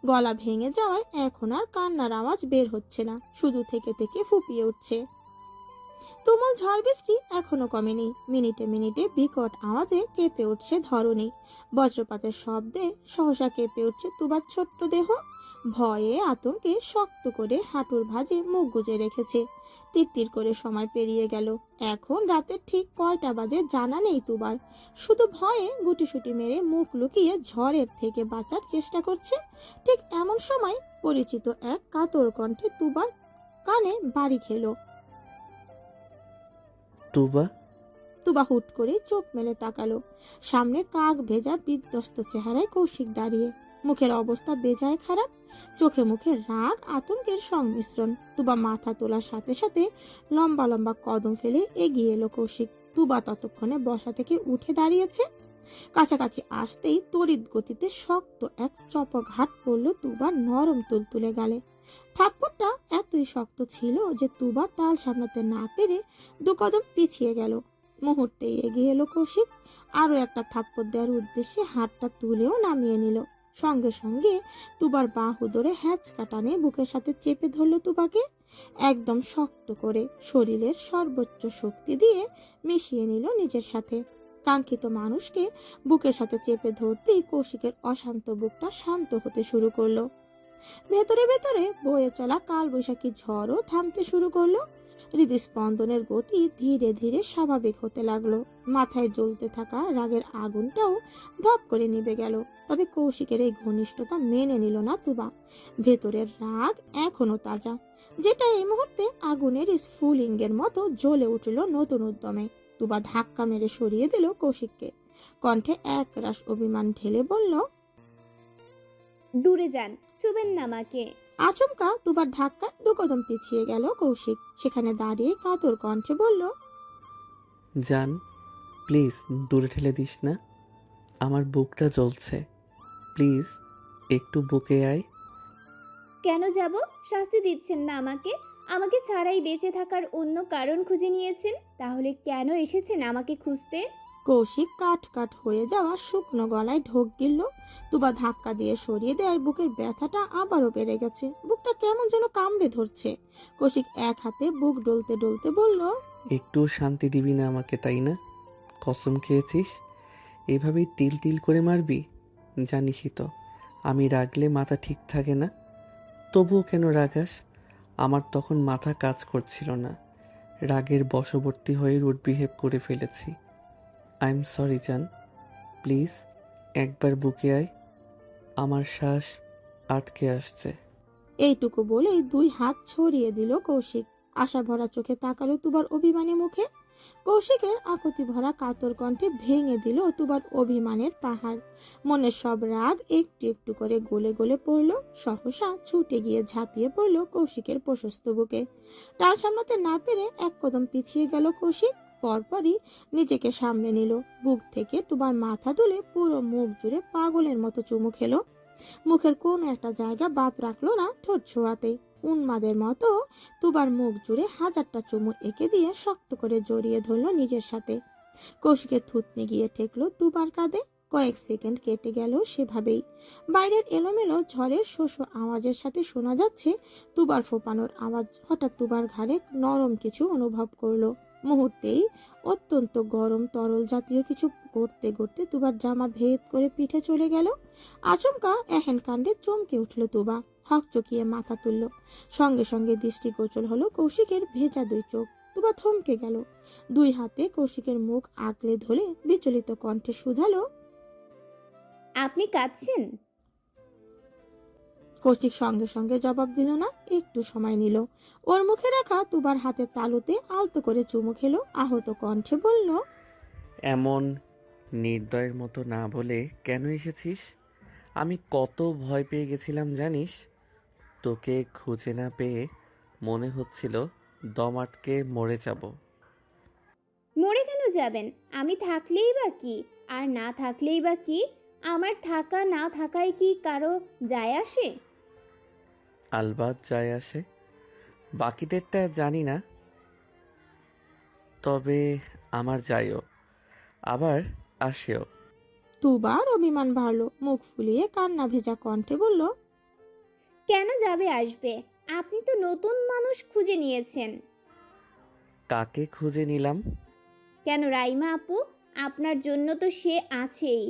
B: গলা ভেঙে যাওয়ায় এখন আর কান্নার আওয়াজ বের হচ্ছে না, শুধু থেকে থেকে ফুপিয়ে উঠছে। তুমুল ঝড় বৃষ্টি এখনো কমেনি। মিনিটে মিনিটে বিকট আওয়াজে কেঁপে উঠছে ধরণী। বজ্রপাতের শব্দে সহসা কেঁপে উঠছে তুবার ছোট্ট দেহ। ভয়ে আতঙ্কে শক্ত করে হাঁটুর ভাঁজে মুখ গুজে রেখেছে। তিরতির করে সময় পেরিয়ে গেল। এখন রাতের ঠিক কয়টা বাজে জানা নেই তুবার। শুধু ভয়ে গুটিসুটি মেরে মুখ লুকিয়ে ঝড়ের থেকে বাঁচার চেষ্টা করছে। ঠিক এমন সময় পরিচিত এক কাতর কণ্ঠে তুবার কানে বাড়ি খেলো।
A: তুবা,
B: তুবা হুট করে চোখ মেলে তাকালো। সামনে কাক ভেজা বিধ্বস্ত চেহারায় কৌশিক দাঁড়িয়ে। মুখের অবস্থা বেজায় খারাপ, চোখে মুখে রাগ আতঙ্কের সংমিশ্রণ। তুবা মাথা তোলার সাথে সাথে লম্বা লম্বা কদম ফেলে এগিয়ে এলো কৌশিক। তুবা ততক্ষণে বসা থেকে উঠে দাঁড়িয়েছে। কাছাকাছি আসতেই তড়িৎ গতিতে শক্ত এক চপঘাট পড়ল তুবার নরম তুলতুলে গালে। থাপ্পড়টা এতই শক্ত ছিল যে তুবা তাল সামলাতে না পেরে দু কদম পিছিয়ে গেল। মুহূর্তেই এগিয়ে এলো কৌশিক। আরো একটা থাপ্পড় দেওয়ার উদ্দেশ্যে হাতটা তুলেও নামিয়ে নিল। সঙ্গে সঙ্গে তুবার বাহু ধরে হ্যাঁচকা টানে বুকের সাথে চেপে ধরলো তুবাকে। একদম শক্ত করে শরীরের সর্বোচ্চ শক্তি দিয়ে মিশিয়ে নিল নিজের সাথে। কাঙ্ক্ষিত মানুষকে বুকের সাথে চেপে ধরতেই কৌশিকের অশান্ত বুকটা শান্ত হতে শুরু করলো। ভেতরে ভেতরে বয়ে চলা কালবৈশাখী ঝড়ও থামতে শুরু করলো। হৃদস্পন্দনের গতি ধীরে ধীরে স্বাভাবিক হতে লাগলো। মাথায় জ্বলতে থাকা রাগের আগুনটাও ধপ করে নিভে গেল। তবে কৌশিকের এই ঘনিষ্ঠতা মেনে নিল না তুবা। ভেতরের রাগ এখনো তাজা, যেটা এই মুহূর্তে আগুনের স্ফুলিঙ্গের মতো জ্বলে উঠল নতুন উদ্যমে। তুবা ধাক্কা মেরে সরিয়ে দিল কৌশিককে। কণ্ঠে এক রাশ অভিমান ঢেলে বলল,
C: দূরে যান, ছুবেন না আমাকে।
B: আচমকা তুবার ধাক্কা দু কদম পিছিয়ে গেল কৌশিক। সেখানে দাঁড়িয়ে কাতর কণ্ঠে বলল,
A: জান প্লিজ দূরে ঠেলে দিস না, আমার বুকটা জ্বলছে, প্লিজ একটু বুকে আয়।
C: কেন যাব? শাস্তি দিচ্ছেন না আমাকে? আমাকে ছাড়াই বেঁচে থাকার অন্য কারণ খুঁজে নিয়েছেন, তাহলে কেন এসেছেন আমাকে খুঁজতে?
B: কৌশিক কাট কাট হয়ে যাওয়া শুকনো গলায় ঢোক গিলল। তুবা ধাক্কা দিয়ে সরিয়ে দেয়। বুকের ব্যথাটা আবারও বেড়ে গেছে। বুকটা কেমন যেন কামড়ে ধরছে। কৌশিক এক হাতে বুক ডলতে ডলতে বলল,
A: একটু শান্তি দিবি না আমাকে, তাই না? কসম খেয়েছিস এভাবেই তিল তিল করে মারবি? জানিসই তো আমি রাগলে মাথা ঠিক থাকে না, তবুও কেন রাগাস? আমার তখন মাথা কাজ করছিল না, রাগের বশবর্তী হয়ে রুড বিহেভ করে ফেলেছি। আই এম সরি জান, প্লিজ একবার বুকে আয়, আমার শ্বাস আটকে আসছে।
B: এইটুকু বলেই দুই হাত ছড়িয়ে দিল কৌশিক। আশা ভরা চোখে তাকালো তুবার অভিমানী মুখে। কৌশিকের আকুতি ভরা কাতর কণ্ঠে ভেঙে দিল তুবার অভিমানের পাহাড়। মনের সব রাগ একটু একটু করে গলে গলে পড়ল। সহসা ছুটে গিয়ে ঝাঁপিয়ে পড়ল কৌশিকের প্রশস্ত বুকে। টাল সামলাতে না পেরে এক কদম পিছিয়ে গেল কৌশিক। পরপরই নিজেকে সামনে নিল। বুক থেকে তুবার মাথা তুলে পুরো মুখ জুড়ে পাগলের মতো চুমু খেলো। মুখের কোন একটা জায়গা বাদ রাখলো না ঠোঁট ছোঁয়াতে। উন্মাদের মতো তুবার মুখ জুড়ে হাজারটা চুমু এঁকে দিয়ে শক্ত করে জড়িয়ে ধরলো নিজের সাথে। কৌশিকের থুতনি গিয়ে ঠেকলো তুবার কাঁধে। কয়েক সেকেন্ড কেটে গেল সেভাবেই। বাইরের এলোমেলো ঝড়ের শোষ আওয়াজের সাথে শোনা যাচ্ছে তুবার ফোপানোর আওয়াজ। হঠাৎ তুবার ঘাড়ে নরম কিছু অনুভব করলো। মুহূর্তেই অত্যন্ত গরম তরল জাতীয় কিছু গড়তে গড়তে তুবার জামা ভেদ করে পিঠে চলে গেল। আচমকা এহেন কাণ্ডে চমকে উঠল তুবা। হকচকিয়ে মাথা তুলল। সঙ্গে সঙ্গে দৃষ্টিগোচর হলো কৌশিকের ভেজা দুই চোখ। তুবা থমকে গেল। দুই হাতে কৌশিকের মুখ আগলে ধরে বিচলিত কণ্ঠে শুধালো,
C: আপনি কাঁদছেন?
B: কৌশিক সঙ্গে সঙ্গে জবাব দিল না, একটু সময় নিল। ওর মুখে রাখা তুবার হাতের তালুতে আলতো করে চুমু খেলো, আহত কণ্ঠে বলল,
A: এমন নির্দয়ের মতো না বলে কেন এসেছিস? আমি কত ভয় পেয়ে গেছিলাম জানিস? তোকে খুঁজে না পেয়ে মনে হচ্ছিল দম আটকে মরে যাব।
C: মরে কেন যাবেন? আমি থাকলেই বা কি, আর না থাকলেই বা কি? আমার থাকা না থাকায় কি কারো যায় আসে?
A: আলবাত যায় আসে। বাকিদেরটা জানি না, তবে আমার যাইও, আবার আসেও।
B: তুবার অভিমান বাড়লো, মুখ ফুলিয়ে কান্না ভেজা কণ্ঠে বলল,
C: কেন যাবে আসবে? আপনি তো নতুন মানুষ খুঁজে নিয়েছেন।
A: কাকে খুঁজে নিলাম?
C: কেন রাইমা আপু, আপনার জন্য তো সে আছেই।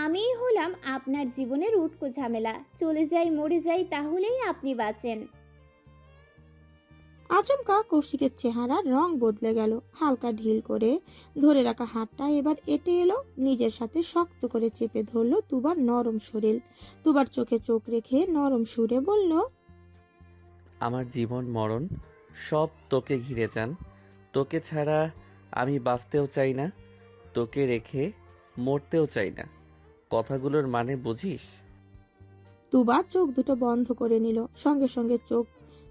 C: আমিই হলাম আপনার জীবনের উটকো ঝামেলা। চলে যাই মরে যাই, তাহলেই আপনি বাঁচেন।
B: আচমকা কৌশিকের চেহারার রং বদলে গেল। হালকা ঢিল করে ধরে রাখা হাতটা এবার এঁটে এলো, নিজের সাথে শক্ত করে চেপে ধরলো তুবার নরম শরীর। তুবার চোখে চোখ রেখে নরম সুরে বলল,
A: আমার জীবন মরণ সব তোকে ঘিরে যান। তোকে ছাড়া আমি বাঁচতেও চাই না, তোকে রেখে মরতেও চাই না। কথাগুলোর মানে বুঝিস?
B: তুবা চোখ দুটো বন্ধ করে নিল, সঙ্গে সঙ্গে চোখ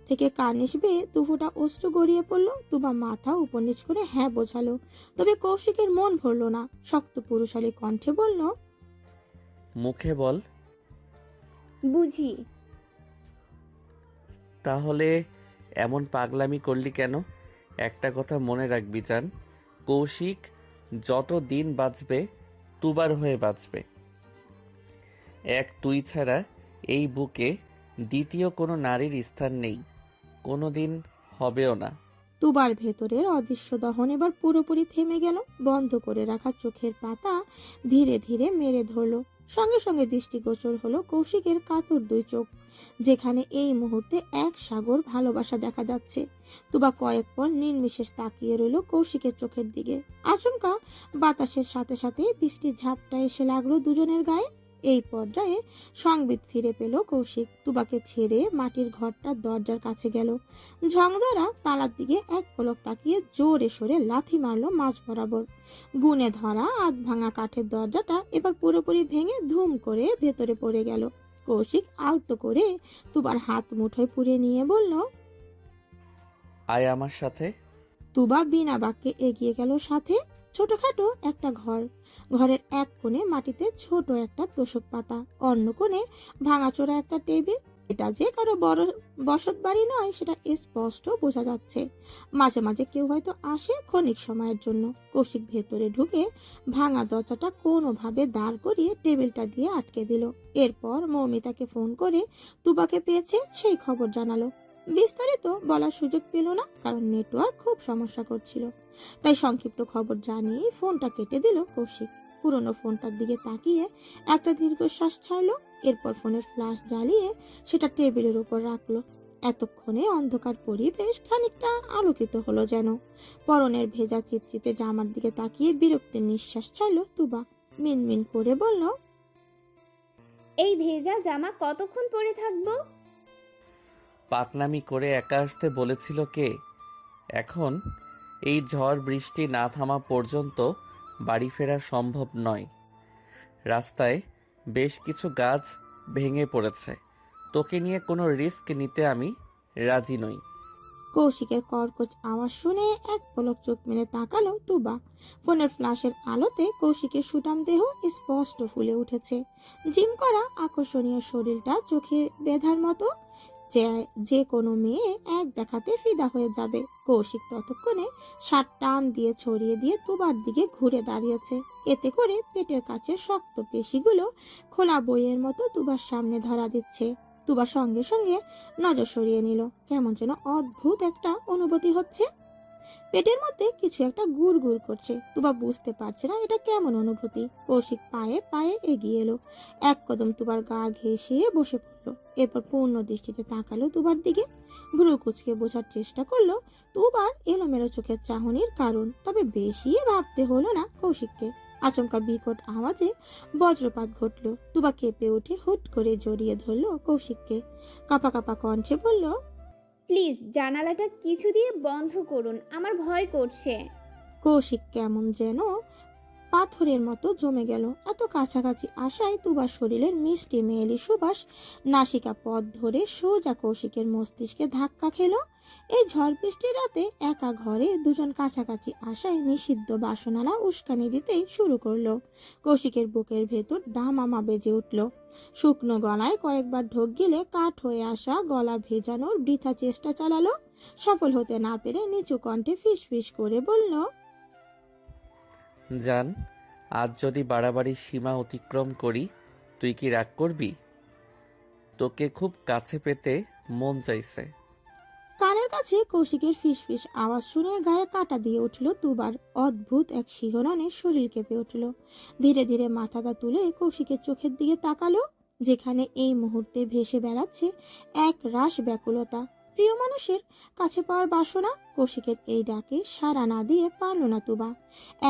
B: থেকে কার্নিশ বেয়ে দুফোঁটা অশ্রু গড়িয়ে পড়লো। তুবা মাথা উপর নিচ করে হ্যাঁ বোঝালো, তবে কৌশিকের মন ভরল না। শক্ত পুরুষালী কণ্ঠে বলল,
A: মুখে বল।
C: বুঝি।
A: তাহলে এমন পাগলামি করলি কেন? একটা কথা মনে রাখবি জান, কৌশিক যত দিন বাঁচবে তুবার হয়ে বাঁচবে। এক তুই ছাড়া এই বুকে দ্বিতীয় কোনো নারীর স্থান নেই, কোনো দিন হবেও না।
B: তুবার ভেতরের অদৃশ্য দহন এবার পুরোপুরি থেমে গেল। বন্ধ করে রাখা চোখের পাতা ধীরে ধীরে মেরে ধরল। সঙ্গে সঙ্গে দৃষ্টিগোচর হলো কৌশিকের কাতর দুই চোখ, যেখানে এই মুহূর্তে এক সাগর ভালোবাসা দেখা যাচ্ছে। তুবা কয়েক পর নির্বিশেষ তাকিয়ে রইল কৌশিকের চোখের দিকে। আচমকা বাতাসের সাথে সাথে বৃষ্টির ঝাপটা এসে লাগলো দুজনের গায়ে। এই পর্যায়ে সংবিত ফিরে পেল কৌশিক। তুবাকে ছেড়ে মাটির ঘরটার দরজার কাছে গেল। ঝংধরা তালার দিকে এক পলক তাকিয়ে জোরে সোরে লাথি মারলো মাঝ বরাবর। গুনে ধরা আধ ভাঙা কাঠের দরজাটা এবার পুরোপুরি ভেঙে ধুম করে ভেতরে পড়ে গেল। কৌশিক আলতো করে তুবার হাত মুঠোয় পুড়ে নিয়ে বলল,
A: আয় আমার সাথে।
B: তুবা বিনা বাক্যে এগিয়ে গেল সাথে। ছোটখাটো একটা ঘর, ঘরের এক কোণে মাটিতে ছোট একটা তোষক পাতা, অন্য কোণে ভাঙাচোরা একটা টেবিল। এটা যে কারো বড় বসত বাড়ি নয় সেটা স্পষ্ট বোঝা যাচ্ছে। মাঝে মাঝে কেউ হয়তো আসে ক্ষণিক সময়ের জন্য। কৌশিক ভেতরে ঢুকে ভাঙা দরজাটা কোনোভাবে দাঁড় করিয়ে টেবিলটা দিয়ে আটকে দিল। এরপর মৌমিতাকে ফোন করে তুবাকে পেয়েছে সেই খবর জানালো। বিস্তারিত বলার সুযোগ পেল না, কারণ নেটওয়ার্ক খুব সমস্যা করছিল। তাই সংক্ষিপ্ত খবর জানিয়ে ফোনটা কেটে দিল কৌশিক। পুরনো ফোনটার দিকে তাকিয়ে একটা দীর্ঘশ্বাস ছাড়লো। এরপর ফোনের ফ্ল্যাশ জ্বালিয়ে সেটা টেবিলের উপর রাখলো। এতক্ষণে অন্ধকার পরিবেশ খানিকটা আলোকিত হলো যেন। পরনের ভেজা চিপচিপে জামার দিকে তাকিয়ে বিরক্তির নিঃশ্বাস ছাড়লো তুবা। মিনমিন করে বলল,
C: এই ভেজা জামা কতক্ষণ পরে থাকবো?
A: পাকনামি করে একা আসতে বলেছিল কে? এখন এই ঝড় বৃষ্টি না থামা পর্যন্ত বাড়ি ফেরা সম্ভব নয়। রাস্তায় বেশ কিছু গাছ ভেঙে পড়েছে, তোকে নিয়ে কোনো রিস্ক নিতে আমি রাজি নই।
B: কৌশিকের কর্কশ আওয়াজ শুনে এক পলক চোখ মেলে তাকালো তুবা। ফোনের ফ্ল্যাশের আলোতে কৌশিকের সুঠাম দেহ স্পষ্ট ফুলে উঠেছে। জিম করা আকর্ষণীয় শরীরটা চোখে বেঁধার মতো, যে কোনো মেয়ে এক দেখাতে ফিদা হয়ে যাবে। কৌশিক ততক্ষণে শার্ট টান দিয়ে ছড়িয়ে দিয়ে তুবার দিকে ঘুরে দাঁড়িয়েছে। এতে করে পেটের কাছে শক্ত পেশিগুলো খোলা বইয়ের মতো তুবার সামনে ধরা দিচ্ছে। তুবা সঙ্গে সঙ্গে নজর সরিয়ে নিল। কেমন যেন অদ্ভুত একটা অনুভূতি হচ্ছে। পেটের মধ্যে কিছু একটা গুড় গুড় করছে। তুবা বুঝতে পারছে না এটা কেমন অনুভূতি। কৌশিক পায়ে পায়ে এগিয়ে এলো, এক কদম তুবার গা ঘেঁষিয়ে বসে পড়লো। এরপর পূর্ণ দৃষ্টিতে তাকালো তুবার দিকে। ভ্রু কুচকে বোঝার চেষ্টা করলো তুবার এলোমেলো চোখের চাহনির কারণ, তবে বেশি ভাবতে হলো না কৌশিককে। আচমকা বিকট আওয়াজে বজ্রপাত ঘটল। তুবা কেঁপে উঠে হুট করে জড়িয়ে ধরল কৌশিককে। কাঁপা কাঁপা কণ্ঠে বলল,
C: প্লিজ জানালাটা কিছু দিয়ে বন্ধ করুন, আমার ভয় করছে।
B: কৌশিক কেমন যেন পাথরের মতো জমে গেল। এত কাছাকাছি আসায় তুবার শরীরের মিষ্টি মেয়েলি সুবাস নাসিকা পথ ধরে সোজা কৌশিকের মস্তিষ্কে ধাক্কা খেলো। এই ঝড় বৃষ্টির রাতে একা ঘরে দুজন কাছাকাছি আসায় নিষিদ্ধ বাসনারা উস্কানি দিতেই শুরু করলো। কৌশিকের বুকের ভেতর দামামা বেজে উঠল। শুকনো গলায় কয়েকবার ঢোক গেলে কাঠ হয়ে আসা গলা ভেজানোর বৃথা চেষ্টা চালালো। সফল হতে না পেরে নিচু কণ্ঠে ফিস ফিস করে বলল,
A: জান, আজ যদি বাড়াবাড়ি সীমা অতিক্রম করি তুই কি রাগ করবি? তোকে খুব কাছে পেতে মন চাইছে।
B: কানের কাছে কৌশিকের ফিসফিস আওয়াজ শুনে গায়ে কাটা দিয়ে উঠল তুবার। অদ্ভুত এক শিহরণে শরীর কেঁপে উঠল। ধীরে ধীরে মাথাটা তুলে কৌশিকের চোখের দিকে তাকালো, যেখানে এই মুহূর্তে ভেসে বেড়াচ্ছে এক রাস ব্যাকুলতা, প্রিয় মানুষের কাছে পাওয়ার বাসনা। কৌশিকের এই ডাকে সাড়া না দিয়ে পারল না তুবা।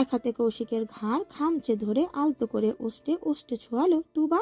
B: এক হাতে কৌশিকের ঘাড় খামচে ধরে আলতো করে ওষ্টে ওষ্টে ছোঁয়ালো তুবা।